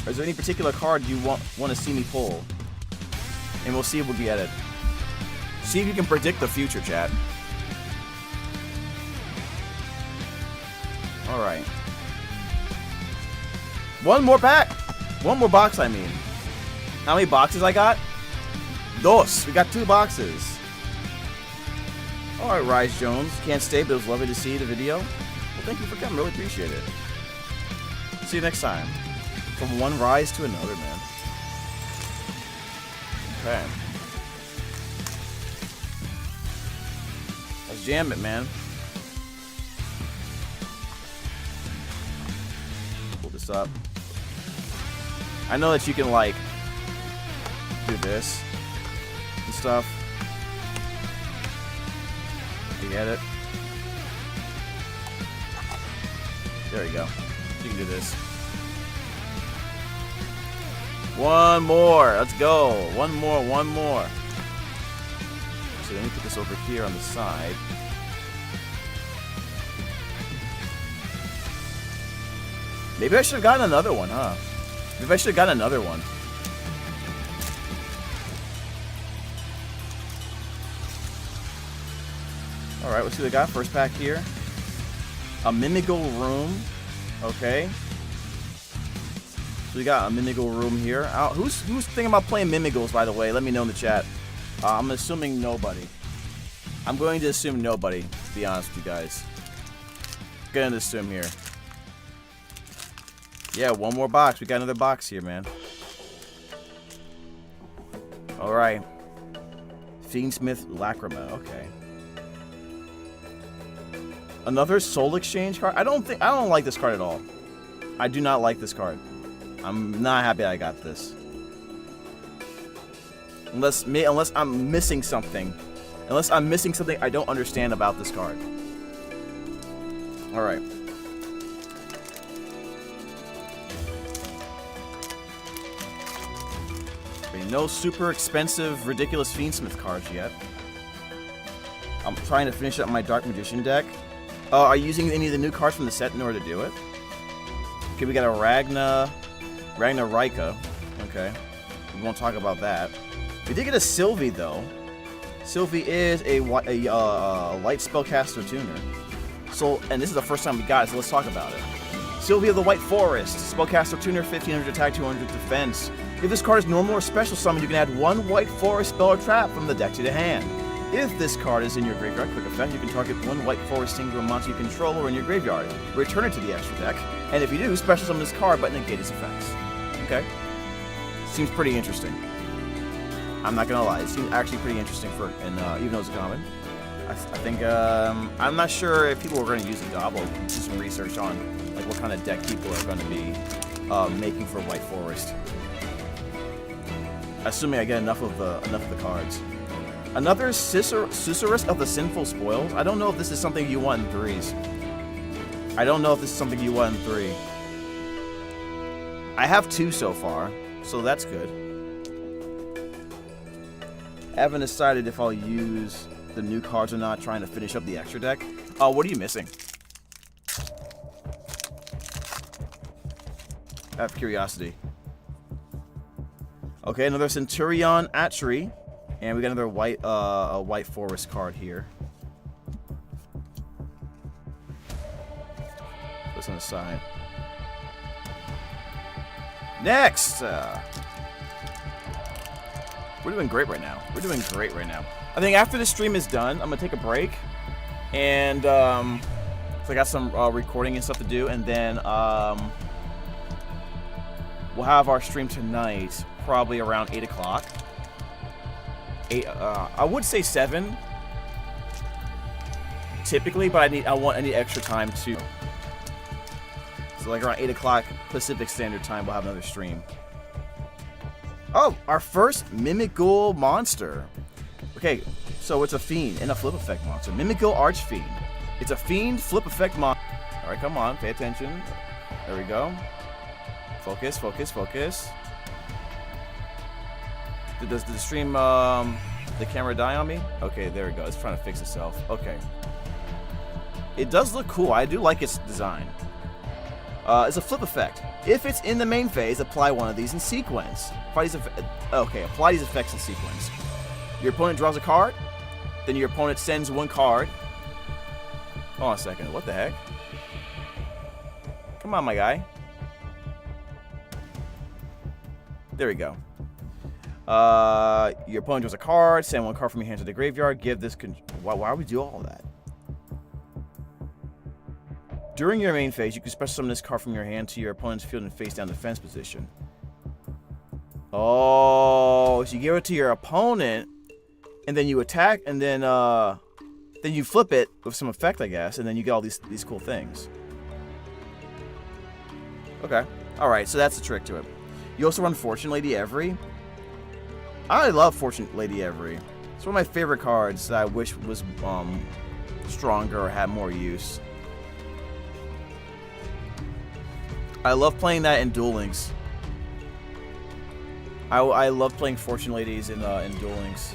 Or is there any particular card you want to see me pull? And we'll see if we get it. See if you can predict the future, chat. All right. One more pack. One more box. I mean, how many boxes I got? Dos. We got 2 boxes. All right, Rhys Jones. Can't stay, but it was lovely to see the video. Well, thank you for coming. Really appreciate it. See you next time. From one Rhys to another, man. Okay. Let's jam it, man. Pull this up. I know that you can, like, do this and stuff. You get it? There you go. You can do this. One more. Let's go. One more. One more. So let me put this over here on the side. Maybe I should have gotten another one, huh? Maybe I should have gotten another one. Alright, let's see what we got. First pack here. A Mimigal Room. Okay. So we got a Mimigal Room here. Who's thinking about playing Mimigals, by the way? Let me know in the chat. I'm assuming nobody. I'm going to assume nobody, to be honest with you guys. Gonna assume here. Yeah, one more box. We got another box here, man. Alright. Fiendsmith Lacrima. Okay. Another Soul Exchange card? I don't like this card at all. I do not like this card. I'm not happy I got this. Unless I'm missing something. Unless I'm missing something I don't understand about this card. Alright. No super expensive, ridiculous Fiendsmith cards yet. I'm trying to finish up my Dark Magician deck. Are you using any of the new cards from the set in order to do it? Okay, we got a Ragna Rika. Okay. We won't talk about that. We did get a Sylvie, though. Sylvie is a light spellcaster tuner. So, and this is the first time we got it, so let's talk about it. Sylvie of the White Forest. Spellcaster tuner, 1500 attack, 200 defense. If this card is normal or special summon, you can add 1 White Forest spell or trap from the deck to the hand. If this card is in your graveyard, quick effect, you can target 1 White Forest single monster you control or in your graveyard. Return it to the extra deck, and if you do, special summon this card but negate its effects. Okay? Seems pretty interesting. I'm not gonna lie, it seems actually pretty interesting for, even though it's a common. I think, I'm not sure if people are going to use a Gobble. Do some research on like what kind of deck people are going to be making for White Forest. Assuming I get enough of the cards. Another Susurrus of the Sinful Spoils. I don't know if this is something you want in 3s. I don't know if this is something you want in 3. I have 2 so far, so that's good. I haven't decided if I'll use the new cards or not, trying to finish up the extra deck. Oh, what are you missing? I have curiosity. Okay, another Centurion Atri, and we got another White Forest card here. This on the side. Next, we're doing great right now. We're doing great right now. I think after this stream is done, I'm gonna take a break, and so I got some recording and stuff to do, and then we'll have our stream tonight, probably around 8 o'clock. 8. I would say 7. Typically, but I need extra time too. So like around 8 o'clock Pacific Standard Time, we'll have another stream. Oh, our first Mimic Ghoul monster. Okay, so it's a fiend and a flip effect monster. Mimic Ghoul Archfiend. It's a fiend flip effect monster. All right, come on, pay attention. There we go. Focus, focus, focus. Does the stream, the camera die on me? Okay, there we go. It's trying to fix itself. Okay. It does look cool. I do like its design. It's a flip effect. If it's in the main phase, apply one of these in sequence. Apply these effects in sequence. Your opponent draws a card, then your opponent sends one card. Hold on a second. What the heck? Come on, my guy. There we go. Your opponent draws a card, send one card from your hand to the graveyard. Give this. Why would we do all that? During your main phase, you can special summon this card from your hand to your opponent's field in face down defense position. Oh, so you give it to your opponent, and then you attack, and then you flip it with some effect, I guess, and then you get all these cool things. Okay, all right, so that's the trick to it. You also run Fortune Lady Every. I love Fortune Lady Every. It's one of my favorite cards that I wish was stronger or had more use. I love playing that in Duel Links. I love playing Fortune Ladies in Duel Links.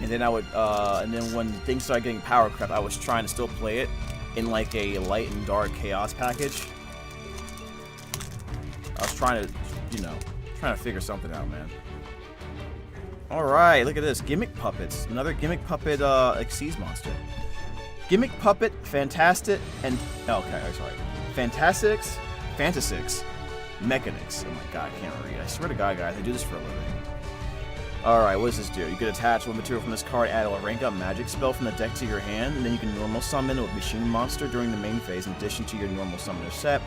And then and then when things started getting power crept, I was trying to still play it in like a light and dark chaos package. I was trying to figure something out, man. All right, look at this, Gimmick Puppets, another Gimmick Puppet Xyz monster. Gimmick Puppet, Fantastic, and Fantasix, Mechanics. Oh my god, I can't read. I swear to god, guys, I do this for a living. Alright, what does this do? You can attach one material from this card, add a rank up magic spell from the deck to your hand, and then you can normal summon a machine monster during the main phase in addition to your normal summoner set.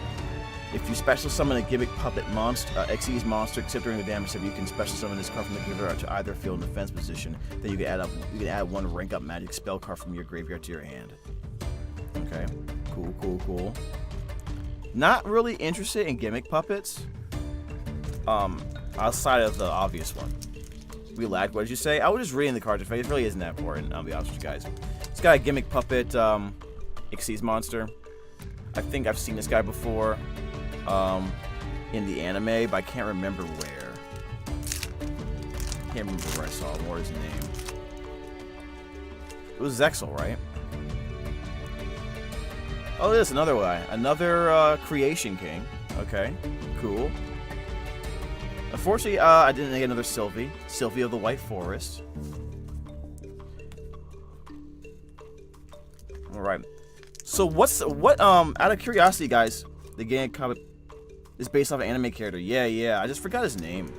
If you special summon a Gimmick Puppet monster, Xyz monster, except during the damage step, you can special summon this card from the graveyard to either field in defense position. Then you can add one rank up magic spell card from your graveyard to your hand. Okay, cool. Not really interested in Gimmick Puppets. Outside of the obvious one. We lagged. What did you say? I was just reading the cards. It really isn't that important. I'll be honest with you guys. It's got a Gimmick Puppet Xyz monster. I think I've seen this guy before in the anime, but I can't remember where. I can't remember where I saw him. What is his name? It was Zexal, right? Oh, this is another guy. Another Creation King. Okay, cool. Unfortunately, I didn't get another Sylvie. Sylvie of the White Forest. Alright. So out of curiosity, guys, the game comic is based off an anime character. Yeah, I just forgot his name.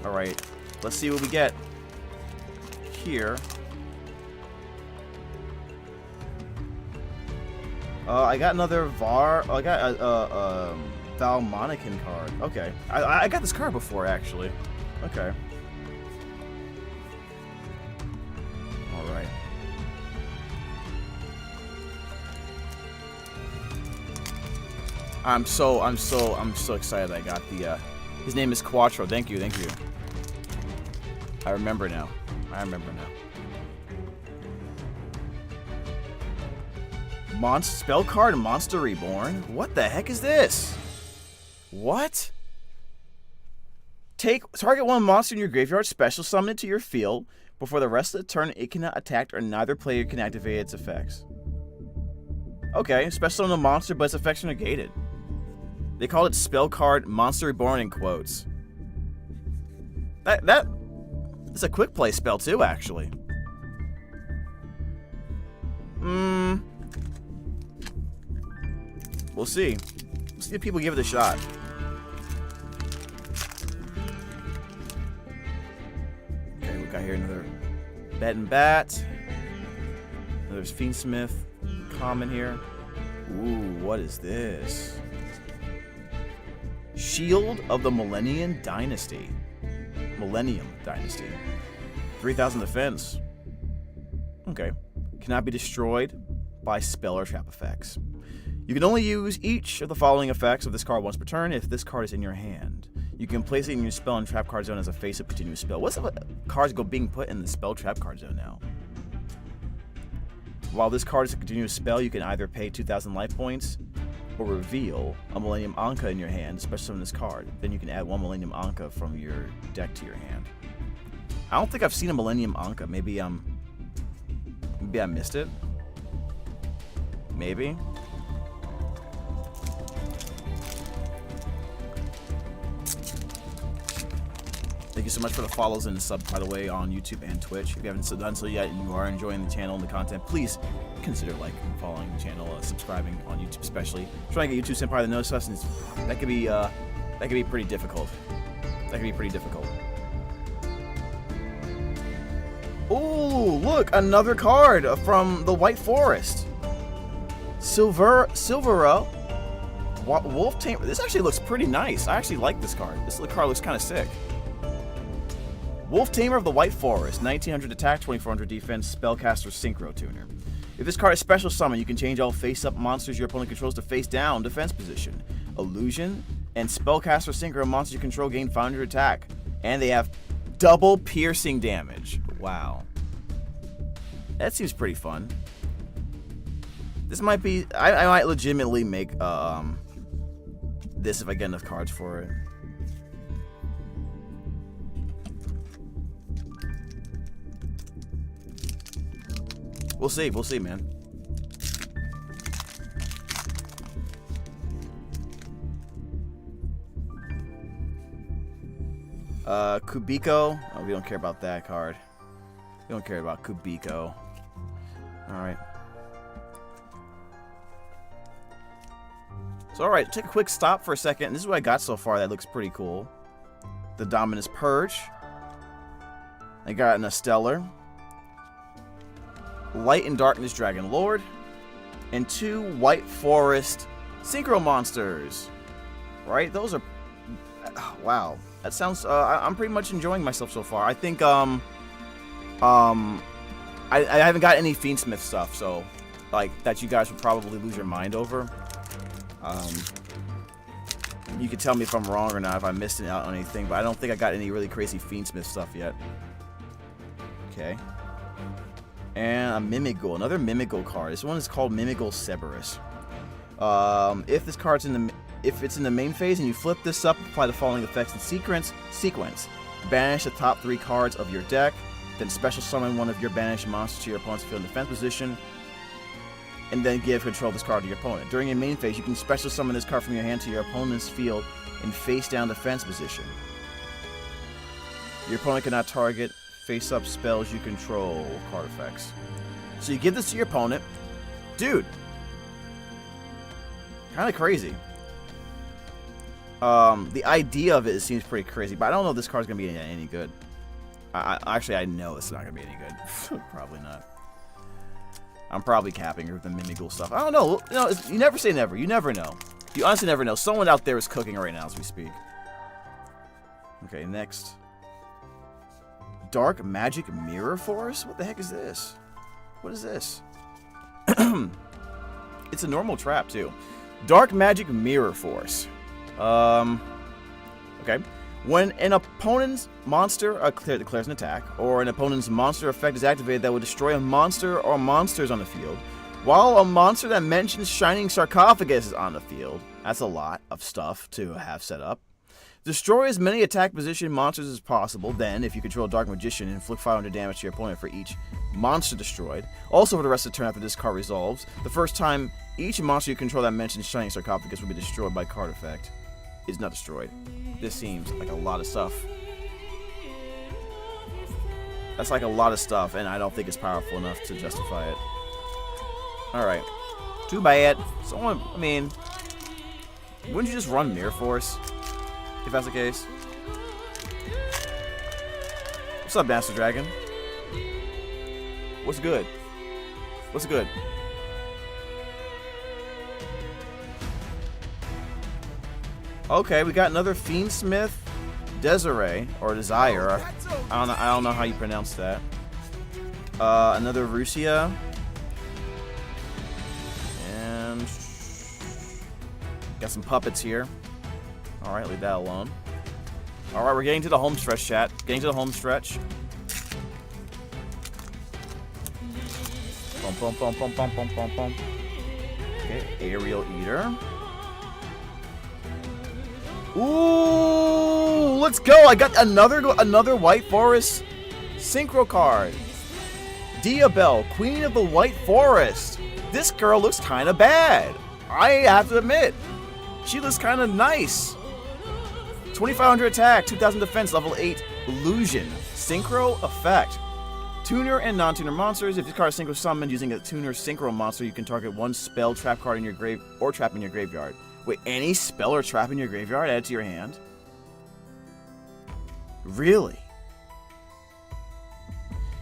Alright. Let's see what we get here. I got another I got a Valmonican card. Okay. I got this card before, actually. Okay. Alright. I'm so excited I got the, his name is Quattro. Thank you. I remember now. Spell card Monster Reborn? What the heck is this? What? Target one monster in your graveyard, special summon it to your field. Before the rest of the turn, it cannot attack or neither player can activate its effects. Okay, special summon a monster, but its effects are negated. They call it spell card Monster Reborn in quotes. It's a quick play spell too, actually. We'll see. We'll see if people give it a shot. Okay, we got here another Bet and Bat. There's Fiendsmith. Common here. Ooh, what is this? Shield of the Millennium Dynasty. 3,000 defense. Okay. Cannot be destroyed by spell or trap effects. You can only use each of the following effects of this card once per turn if this card is in your hand. You can place it in your spell and trap card zone as a face-up continuous spell. What's the cards being put in the spell trap card zone now? While this card is a continuous spell, you can either pay 2,000 life points or reveal a Millennium Anka in your hand, especially on this card. Then you can add 1 Millennium Anka from your deck to your hand. I don't think I've seen a Millennium Anka. Maybe I missed it. Maybe. Thank you so much for the follows and the sub, by the way, on YouTube and Twitch. If you haven't done so yet and you are enjoying the channel and the content, please consider liking and following the channel, subscribing on YouTube especially. Trying to get YouTube Senpai to notice us, and that could be pretty difficult. Ooh, look, another card from the White Forest. Silvera Wolf Tamer. This actually looks pretty nice. I actually like this card. This card looks kind of sick. Wolf Tamer of the White Forest, 1900 attack, 2400 defense, spellcaster synchro tuner. If this card is special summon, you can change all face-up monsters your opponent controls to face-down defense position. Illusion and spellcaster synchro monsters you control gain 500 attack, and they have double piercing damage. Wow, that seems pretty fun. This might be. I might legitimately make this if I get enough cards for it. We'll see, man. Kubiko. Oh, we don't care about that card. We don't care about Kubiko. Alright. So, alright, take a quick stop for a second. This is what I got so far that looks pretty cool. The Dominus Purge. I got a Stellar. Light and Darkness Dragon Lord, and 2 White Forest Synchro Monsters. Right? Those are... wow. That sounds... I'm pretty much enjoying myself so far. I think, I haven't got any Fiendsmith stuff, so, like, that you guys would probably lose your mind over. You can tell me if I'm wrong or not, if I missed out on anything, but I don't think I got any really crazy Fiendsmith stuff yet. Okay. And a Mimigul, another Mimigul card. This one is called Mimigul Cerberus. If this card's if it's in the main phase and you flip this up, apply the following effects in sequence. Banish the top 3 cards of your deck, then special summon one of your banished monsters to your opponent's field in defense position, and then give control of this card to your opponent. During your main phase, you can special summon this card from your hand to your opponent's field in face-down defense position. Your opponent cannot target face-up spells you control card effects. So you give this to your opponent. Dude. Kind of crazy. The idea of it seems pretty crazy, but I don't know if this card's going to be any good. Actually, I know it's not going to be any good. Probably not. I'm probably capping with the Mimigul stuff. I don't know. You never say never. You never know. You honestly never know. Someone out there is cooking right now as we speak. Okay, next. Dark Magic Mirror Force? What the heck is this? What is this? It's a normal trap, too. Dark Magic Mirror Force. Okay. When an opponent's monster declares an attack, or an opponent's monster effect is activated that will destroy a monster or monsters on the field, while a monster that mentions Shining Sarcophagus is on the field, that's a lot of stuff to have set up. Destroy as many attack position monsters as possible. Then, if you control a Dark Magician, inflict 500 damage to your opponent for each monster destroyed. Also, for the rest of the turn after this card resolves, the first time each monster you control that mentions Shining Sarcophagus will be destroyed by card effect is not destroyed. This seems like a lot of stuff. That's like a lot of stuff, and I don't think it's powerful enough to justify it. Alright. Too bad. Someone, I mean, wouldn't you just run Mirror Force? If that's the case. What's up, Master Dragon? What's good? What's good? Okay, we got another Fiendsmith Desiree, or Desire. I don't know how you pronounce that. Another Rusia. And got some puppets here. Alright, leave that alone. Alright, we're getting to the home stretch, chat. Getting to the home stretch. Bum, bum, bum, bum, bum, bum, bum, bum. Okay, Aerial Eater. Ooh, let's go! I got another White Forest Synchro card. Diabelle, Queen of the White Forest. This girl looks kind of bad. I have to admit, she looks kind of nice. 2,500 attack, 2,000 defense, level 8 illusion, synchro effect. Tuner and non-tuner monsters. If this card is synchro summoned using a tuner synchro monster, you can target one spell, trap card in your grave or trap in your graveyard. Wait, any spell or trap in your graveyard added to your hand? Really?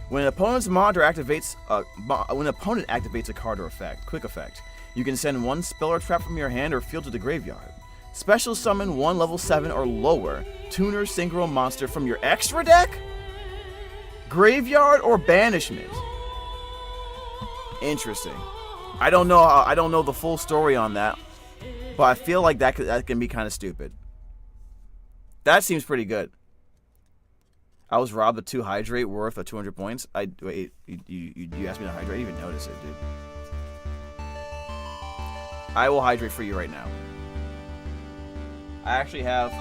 When an opponent's monitor activates a card or effect, quick effect, you can send one spell or trap from your hand or field to the graveyard. Special summon one level 7 or lower tuner synchro monster from your extra deck, graveyard, or banishment. Interesting. I don't know the full story on that, but I feel like that can be kind of stupid. That seems pretty good. I was robbed of 2 hydrate worth of 200 points. Wait, you asked me to hydrate? I didn't even notice it, dude. I will hydrate for you right now. I actually have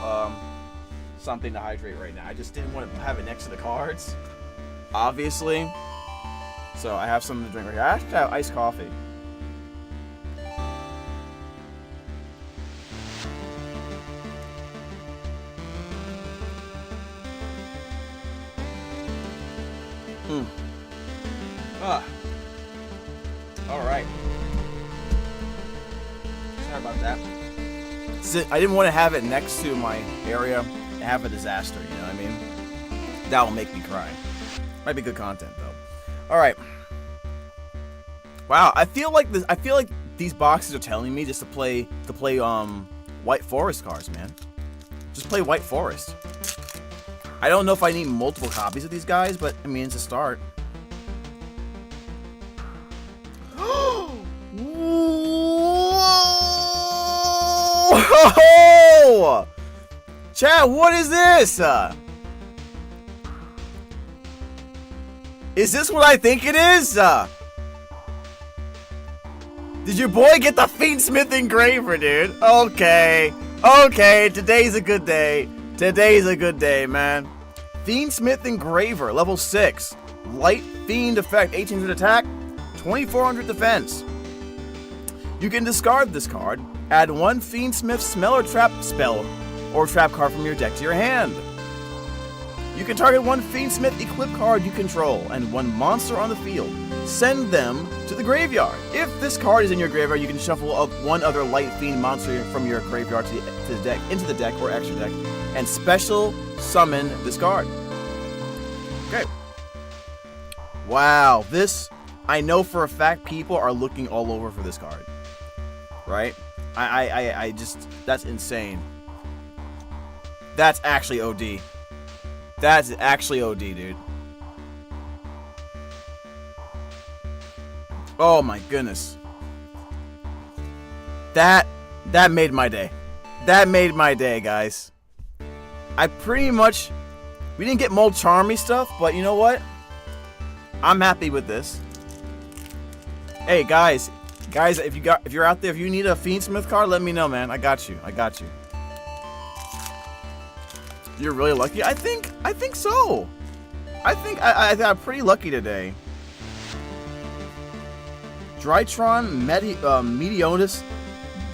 something to hydrate right now. I just didn't want to have it next to the cards, obviously. So I have something to drink right here. I actually have iced coffee. Alright. Sorry about that. I didn't want to have it next to my area and have a disaster, you know what I mean? That will make me cry. Might be good content though. Alright. Wow, I feel like these boxes are telling me just to play White Forest cards, man. Just play White Forest. I don't know if I need multiple copies of these guys, but I mean it's a start. Whoa! Chat, what is this? Is this what I think it is? Did your boy get the Fiendsmith Engraver, dude? Okay. Okay, today's a good day. Today's a good day, man. Fiendsmith Engraver, level 6. Light Fiend effect, 1800 attack, 2400 defense. You can discard this card. Add one Fiendsmith Smell or Trap spell or trap card from your deck to your hand. You can target one Fiendsmith Equip card you control and one monster on the field. Send them to the graveyard. If this card is in your graveyard, you can shuffle up one other Light Fiend monster from your graveyard to the deck, into the deck or extra deck, and special summon this card. Okay. Wow, this, I know for a fact people are looking all over for this card. Right? I just, that's insane. That's actually OD. That's actually OD, dude. Oh my goodness. That made my day. That made my day, guys. I pretty much, we didn't get more charmy stuff, but you know what? I'm happy with this. Hey guys, if you're out there, if you need a Fiendsmith card, let me know, man. I got you. You're really lucky. I think so. I think I got pretty lucky today. Drytron Medionis.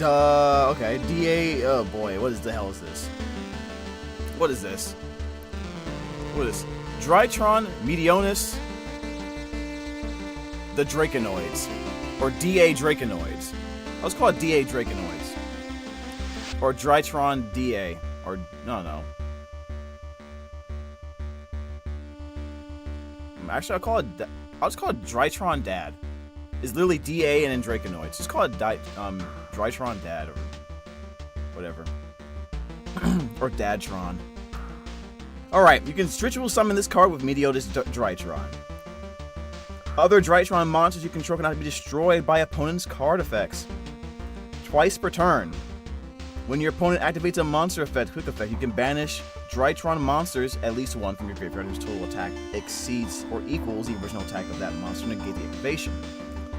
Okay. DA. Oh boy, what the hell is this? What is this? What is this? Drytron Medionis. The Draconoids. Or DA Draconoids. Let's call it DA Draconoids. Or Drytron DA. Or, no. Actually, I'll just call it Drytron Dad. It's literally DA and then Draconoids. Just call it Drytron Dad or whatever. or Dadtron. Alright, you can ritual summon this card with Meteotis Drytron. Other Drytron monsters you control cannot be destroyed by opponent's card effects. Twice per turn. When your opponent activates a monster effect, quick effect, you can banish Drytron monsters, at least one from your graveyard whose total attack exceeds or equals the original attack of that monster to negate the activation.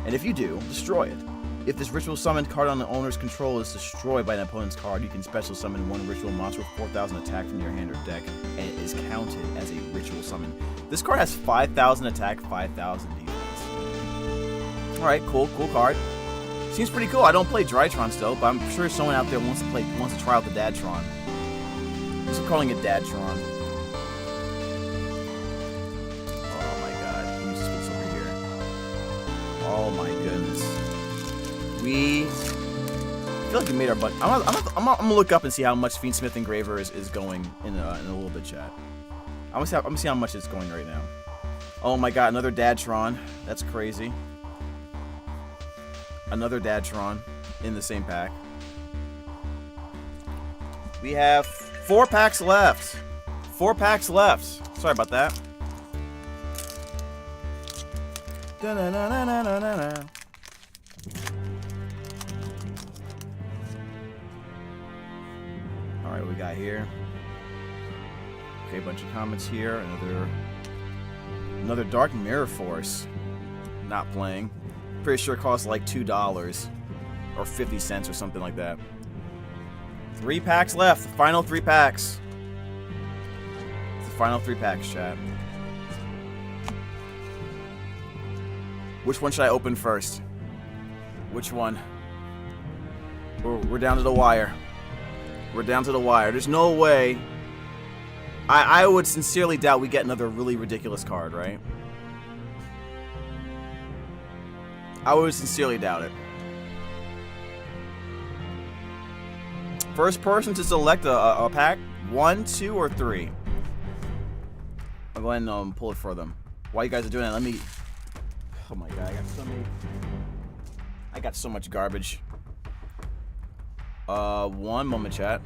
And if you do, destroy it. If this ritual summoned card on the owner's control is destroyed by an opponent's card, you can special summon one ritual monster with 4,000 attack from your hand or deck, and it is counted as a ritual summon. This card has 5,000 attack, 5,000 defense. Alright, cool card. Seems pretty cool. I don't play Drytron still, but I'm sure someone out there wants to try out the Dadtron. I'm calling it Dadtron. Oh my god. Let me just put this over here. Oh my goodness. I feel like we made our butt. I'm gonna look up and see how much Fiendsmith Engraver is going in a little bit, chat. I'm gonna see how much it's going right now. Oh my god, another Dadtron. That's crazy. Another Dadtron in the same pack. We have 4 packs left. 4 packs left. Sorry about that. Da-na-na-na-na-na-na. Alright, what we got here? Okay, a bunch of comments here. Another Dark Mirror Force. Not playing. Pretty sure it costs like $2 or 50 cents or something like that. 3 packs left. The final 3 packs. It's the final 3 packs, chat. Which one should I open first? Which one? We're down to the wire. We're down to the wire. There's no way. I would sincerely doubt we get another really ridiculous card, right? I would sincerely doubt it. First person to select a pack, 1, 2, or 3. I'll go ahead and pull it for them. While you guys are doing that, let me. Oh my god, I got so much garbage. One moment, chat.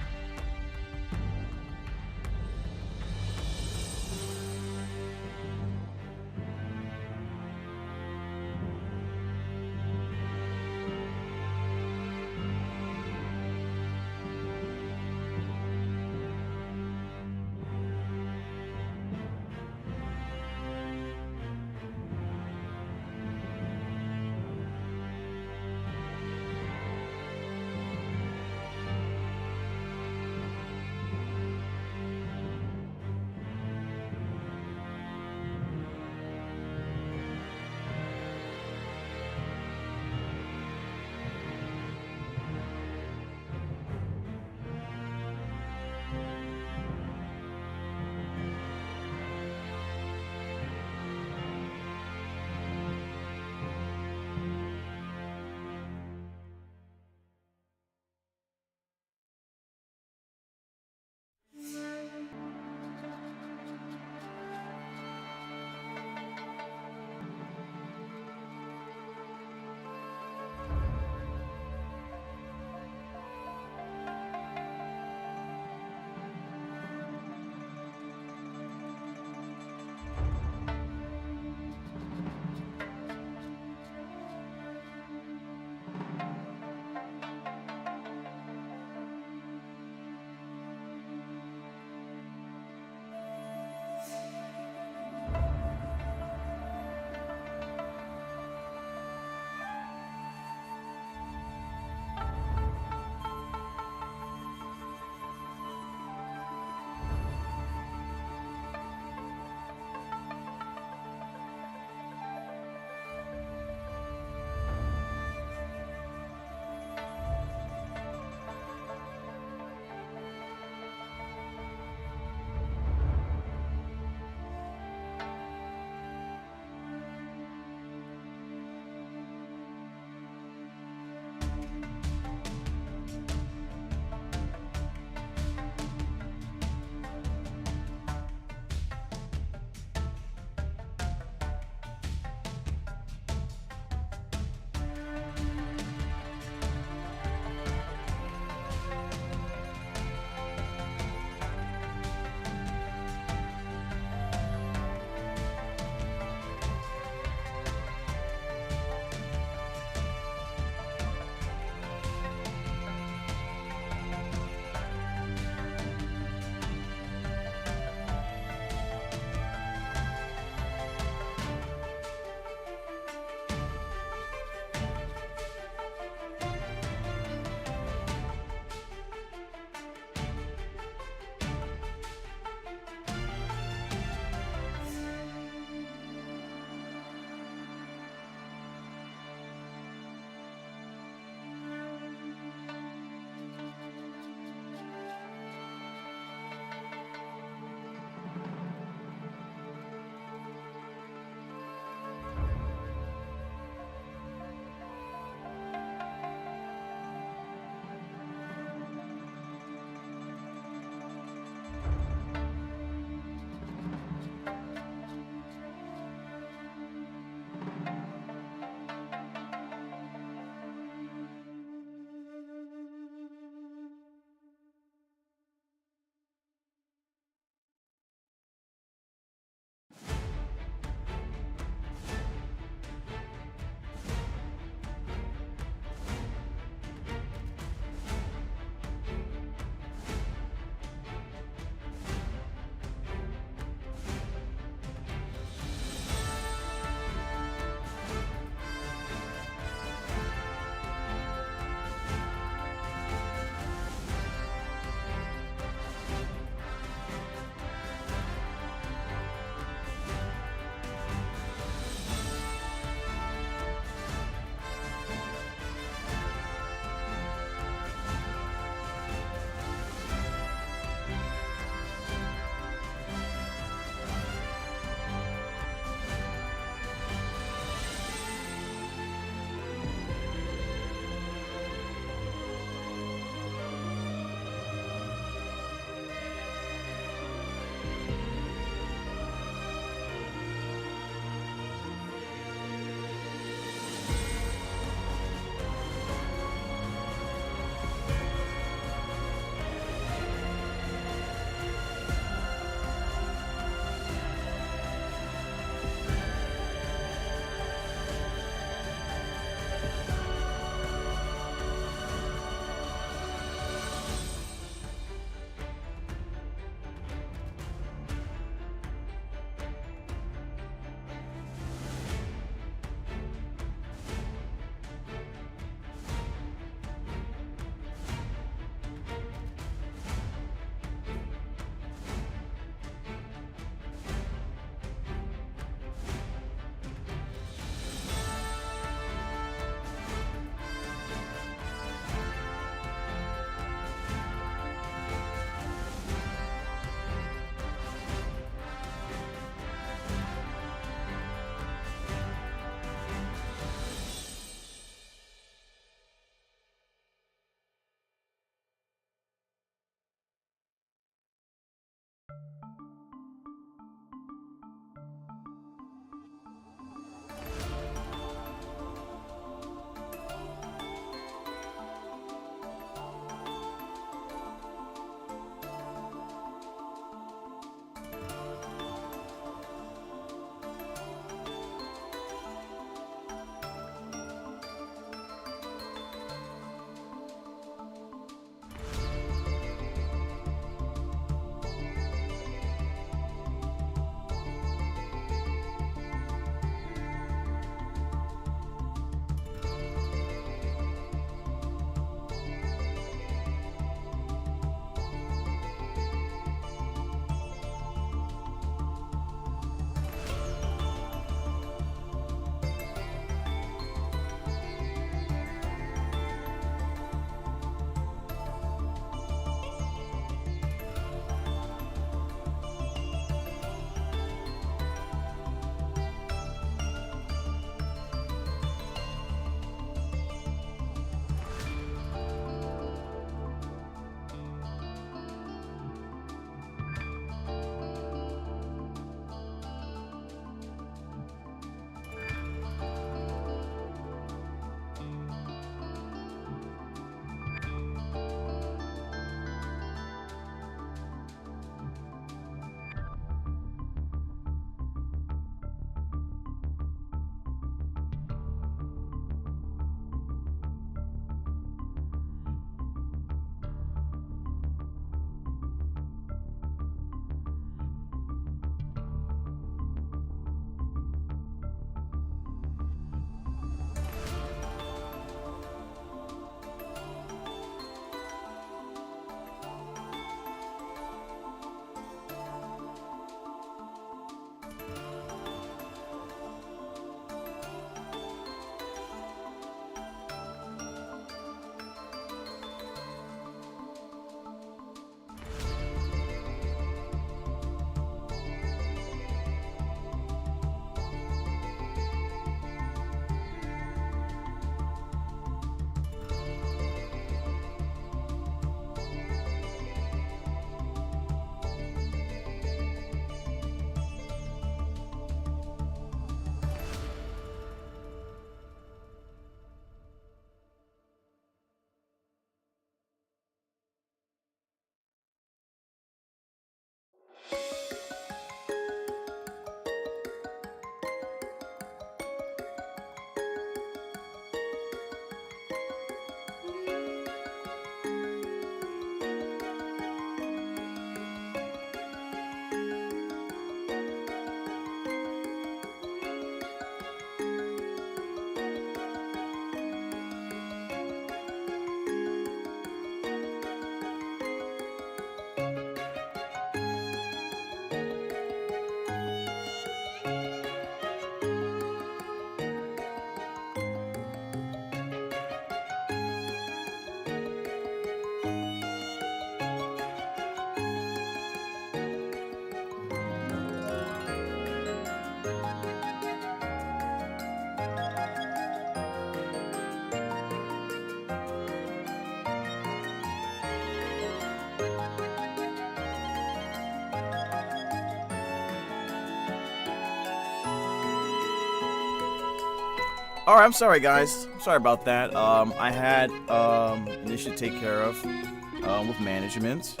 All right, I'm sorry, guys. I'm sorry about that. I had an issue to take care of with management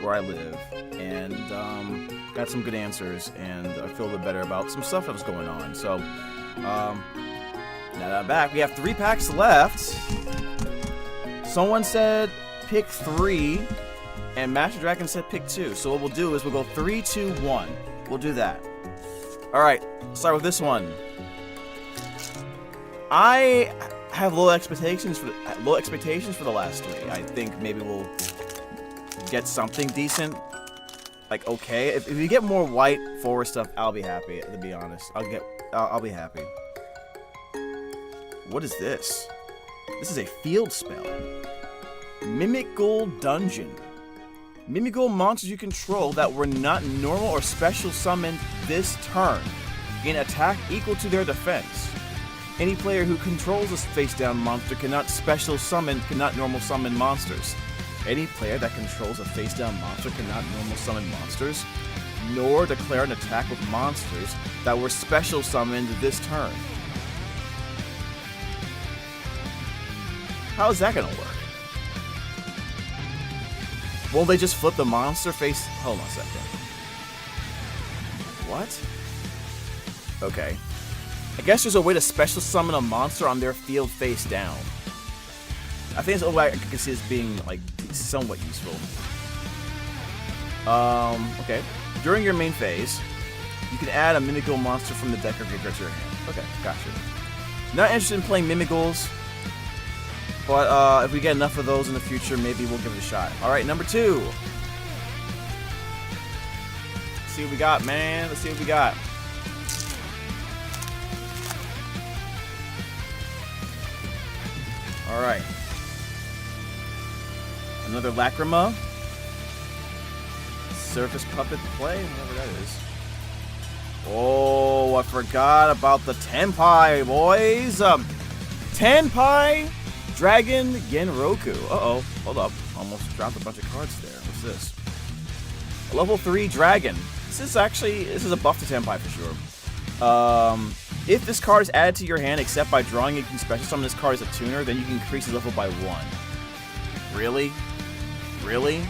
where I live, and got some good answers, and I feel a bit better about some stuff that was going on. So, now that I'm back, we have 3 packs left. Someone said pick 3, and Master Dragon said pick 2. So what we'll do is we'll go 3, 2, 1. We'll do that. All right, let's start with this one. I have low expectations for the last 3. I think maybe we'll get something decent. Like, okay, if you get more white forward stuff, I'll be happy. To be honest, I'll be happy. What is this? This is a field spell. Mimic Gold Dungeon. Mimic Gold monsters you control that were not normal or special summoned this turn gain attack equal to their defense. Any player who controls a face-down monster cannot normal summon monsters. Any player that controls a face-down monster cannot normal summon monsters, nor declare an attack with monsters that were special summoned this turn. How is that gonna work? Won't they just flip the monster face? Hold on a second. What? Okay. I guess there's a way to special summon a monster on their field face down. I think it's a way I can see this being like somewhat useful. Okay. During your main phase, you can add a Mimigal monster from the deck or graveyard to your hand. Okay, gotcha. Not interested in playing Mimigals, but if we get enough of those in the future, maybe we'll give it a shot. Alright, number 2. Let's see what we got, man. Let's see what we got. Alright. Another Lacrima. Surface Puppet Play, whatever that is. Oh, I forgot about the Tenpai, boys. Tenpai Dragon Genroku. Uh-oh, hold up. Almost dropped a bunch of cards there. What's this? A level 3 Dragon. This is a buff to Tenpai for sure. If this card is added to your hand except by drawing, you can special summon this card as a tuner, then you can increase the level by 1. Really? Really?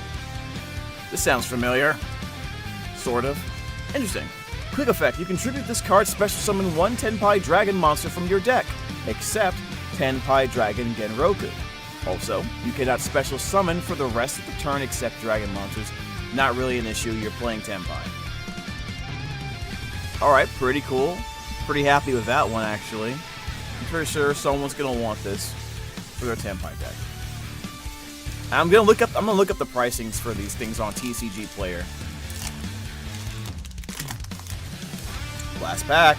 This sounds familiar. Sort of. Interesting. Quick effect. You contribute this card, special summon 1 Tenpai Dragon monster from your deck, except Tenpai Dragon Genroku. Also, you cannot special summon for the rest of the turn except Dragon monsters. Not really an issue, you're playing Tenpai. Alright, pretty cool. Pretty happy with that one, actually. I'm pretty sure someone's gonna want this for their Tenpai deck. I'm gonna look up the pricings for these things on TCG Player. Last pack.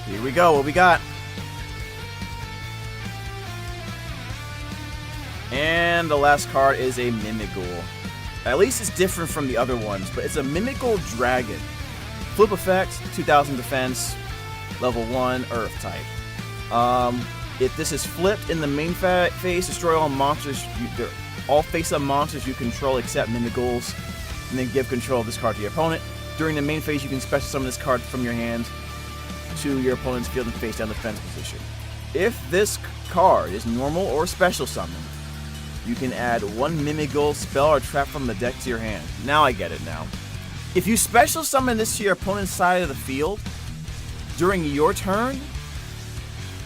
Here we go. What we got? And the last card is a Mimigal. At least it's different from the other ones, but it's a Mimigal Dragon. Flip effect, 2000 defense, level 1, Earth type. If this is flipped in the main phase, destroy all monsters, all face-up monsters you control except Mimigals, and then give control of this card to your opponent. During the main phase, you can special summon this card from your hand to your opponent's field and face-down defense position. If this card is normal or special summoned, you can add 1 Mimigal spell or trap from the deck to your hand. Now I get it now. If you special summon this to your opponent's side of the field during your turn,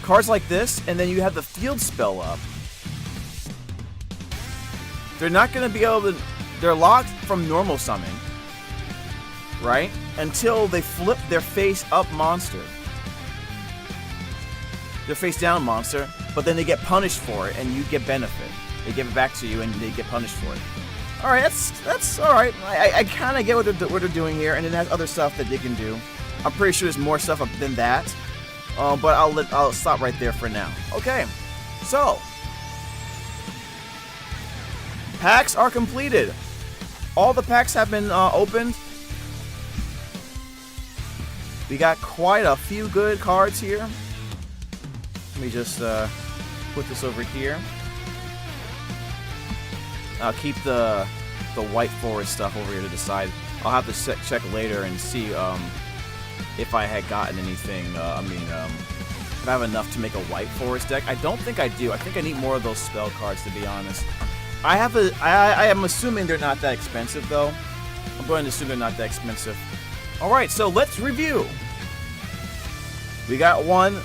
cards like this, and then you have the field spell up, they're not going to be able to... They're locked from normal summon, right? Until they flip their face-up monster. Their face-down monster, but then they get punished for it, and you get benefit. They give it back to you, and they get punished for it. Alright, that's alright. I kind of get what they're doing here, and it has other stuff that they can do. I'm pretty sure there's more stuff than that. But I'll stop right there for now. Okay, so packs are completed. All the packs have been opened. We got quite a few good cards here. Let me just put this over here. I'll keep the White Forest stuff over here to decide. I'll have to check later and see if I had gotten anything. If I have enough to make a White Forest deck. I don't think I do. I think I need more of those spell cards, to be honest. I am assuming they're not that expensive, though. I'm going to assume they're not that expensive. Alright, so let's review. We got one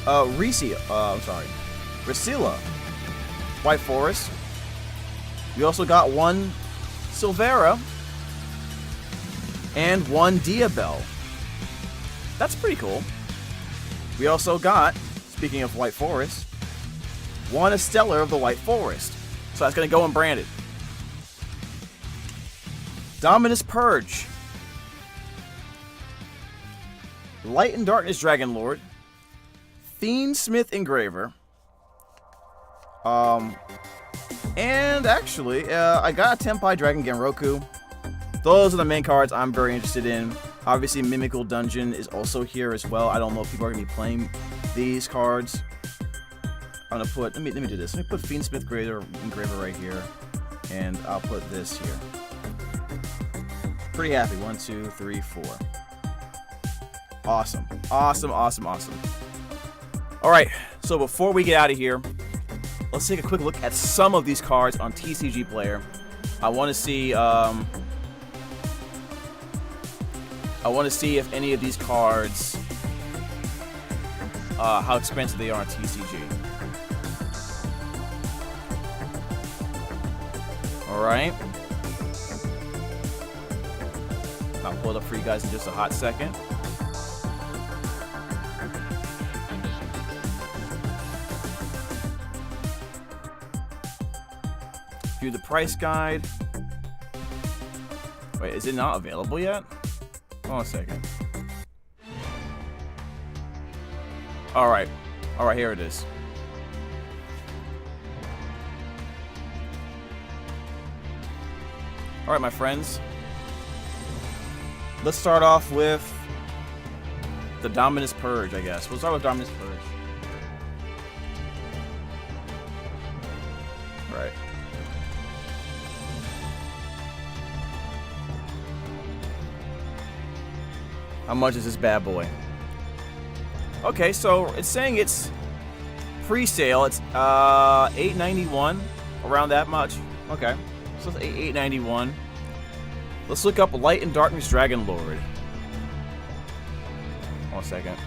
Rhysila, White Forest. We also got one Silvera and one Diabell. That's pretty cool. We also got, speaking of White Forest, one Stellar of the White Forest. So that's going to go unbranded. Dominus Purge. Light and Darkness Dragon Lord. Fiendsmith Engraver. And actually, I got a Tenpai Dragon Genroku. Those are the main cards I'm very interested in. Obviously, Mimical Dungeon is also here as well. I don't know if people are going to be playing these cards. I'm gonna put, let me do this. Let me put Fiendsmith Engraver right here, and I'll put this here. Pretty happy. 1, 2, 3, 4. Awesome. Awesome, awesome, awesome. Alright, so before we get out of here, let's take a quick look at some of these cards on TCG Player. I want to see if any of these cards, how expensive they are on TCG. Alright. I'll pull it up for you guys in just a hot second. View the price guide. Wait, is it not available yet? Hold on a second. Alright. Alright, here it is. Alright, my friends. Let's start off with the Dominus Purge, I guess. We'll start with Dominus Purge. Right. How much is this bad boy? Okay, so it's saying it's pre-sale. It's $8.91, around that much. Okay, so it's $8.91. Let's look up Light and Darkness Dragon Lord. 1 second.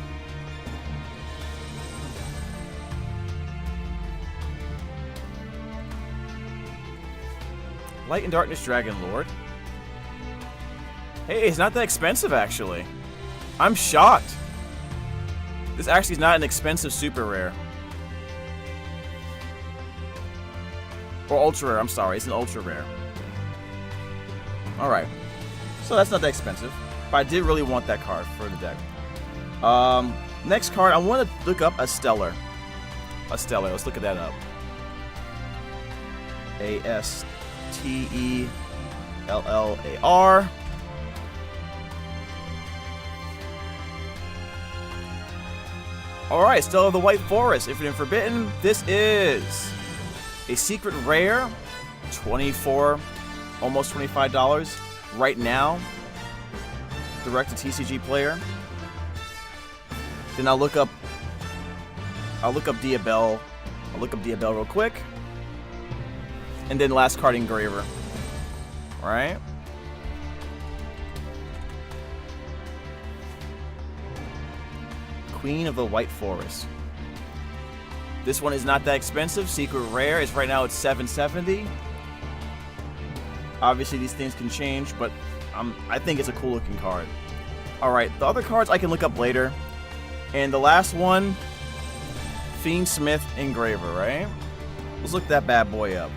Light and Darkness Dragon Lord. Hey, it's not that expensive, actually. I'm shocked. This actually is not an expensive super rare. Or ultra rare, I'm sorry. It's an ultra rare. Alright. So that's not that expensive. But I did really want that card for the deck. Next card, I want to look up a Stellar. A Stellar. Let's look at that up. A-S-T-E-L-L-A-R. Alright, Stellar of the White Forest. Infinite Forbidden. This is a secret rare. 24, almost $25 right now. Direct to TCG Player. Then I'll look up Diabell. I'll look up Diabell real quick. And then last card, Engraver. Alright. Queen of the White Forest. This one is not that expensive. Secret rare is right now it's $7.70. Obviously these things can change, but I think it's a cool looking card. Alright, the other cards I can look up later. And the last one, Fiendsmith Engraver, right? Let's look that bad boy up.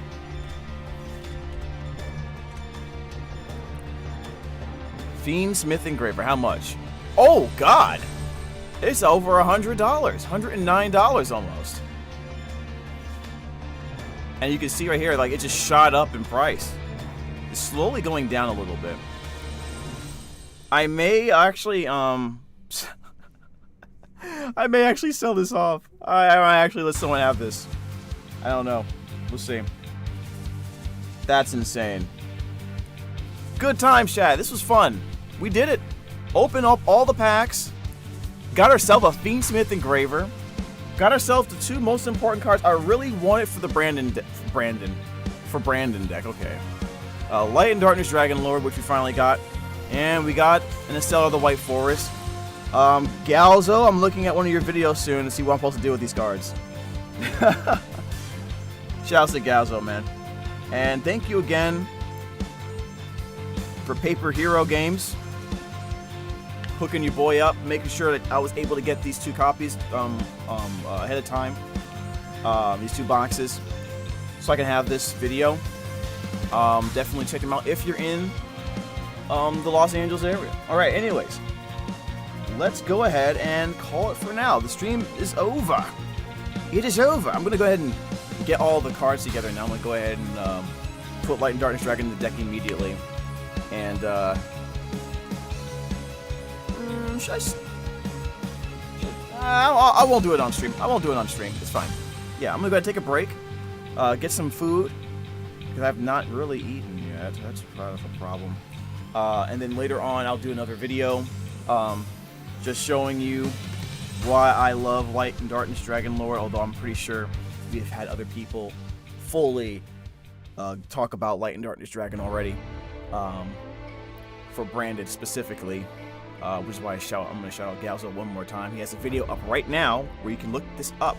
Fiendsmith Engraver, how much? Oh God! It's over $100, $109 almost. And you can see right here, like it just shot up in price. It's slowly going down a little bit. I may actually, I may actually sell this off. I might actually let someone have this. I don't know. We'll see. That's insane. Good times, chat. This was fun. We did it. Open up all the packs. Got ourselves a Fiendsmith Engraver. Got ourselves the two most important cards I really wanted for the Brandon deck. Okay. Light and Darkness Dragon Lord, which we finally got. And we got an Stellar of the White Forest. Galzo, I'm looking at one of your videos soon to see what I'm supposed to do with these cards. Shouts to Galzo, man. And thank you again for Paper Hero Games. Hooking your boy up, making sure that I was able to get these two copies ahead of time. These two boxes. So I can have this video. Definitely check them out if you're in the Los Angeles area. Alright, anyways. Let's go ahead and call it for now. The stream is over. It is over. I'm going to go ahead and get all the cards together now. I'm going to go ahead and put Light and Darkness Dragon in the deck immediately. And, I won't do it on stream. I won't do it on stream. It's fine. yeah, I'm gonna go ahead and take a break, get some food, because I've not really eaten yet. That's a problem. And then later on, I'll do another video, just showing you why I love Light and Darkness Dragon lore, although I'm pretty sure we've had other people fully talk about Light and Darkness Dragon already, for Branded specifically, which is why I'm going to shout out Galzo one more time. He has a video up right now where you can look this up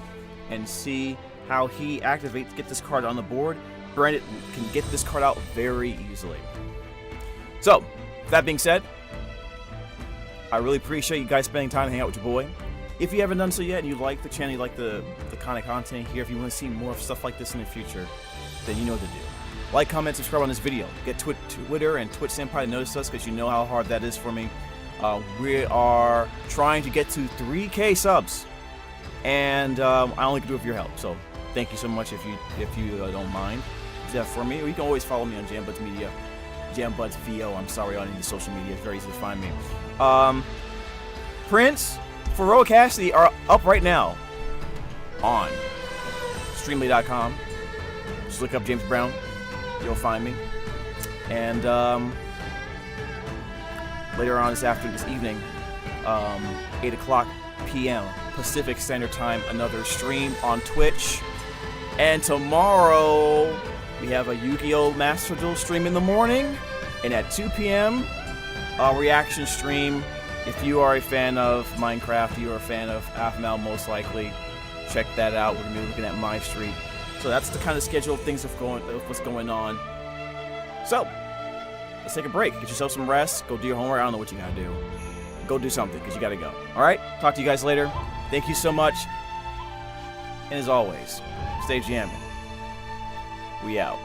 and see how he activates, get this card on the board. Branded can get this card out very easily. So, with that being said, I really appreciate you guys spending time hanging out with your boy. If you haven't done so yet and you like the channel, you like the kind of content here, if you want to see more of stuff like this in the future, then you know what to do. Like, comment, subscribe on this video. Get Twitter and Twitch Senpai to notice us, because you know how hard that is for me. We are trying to get to 3K subs, and I only can do it with your help. So thank you so much if you don't mind. Do that for me. Or you can always follow me on JamBudsVO. JamBudsVO. I'm sorry, on any social media. It's very easy to find me. Prints for Roa Kassidy are up right now on Streamly.com. Just look up James Brown. You'll find me. And later on this evening, 8 o'clock p.m. Pacific Standard Time, another stream on Twitch. And tomorrow, we have a Yu-Gi-Oh! Master Duel stream in the morning. And at 2 p.m., a reaction stream. If you are a fan of Minecraft, you are a fan of Aphmau, most likely, check that out. We're going to be looking at My Street. So that's the kind of schedule of things of what's going on. So, let's take a break. Get yourself some rest. Go do your homework. I don't know what you gotta do. Go do something, because you gotta go. Alright? Talk to you guys later. Thank you so much. And as always, stay jamming. We out.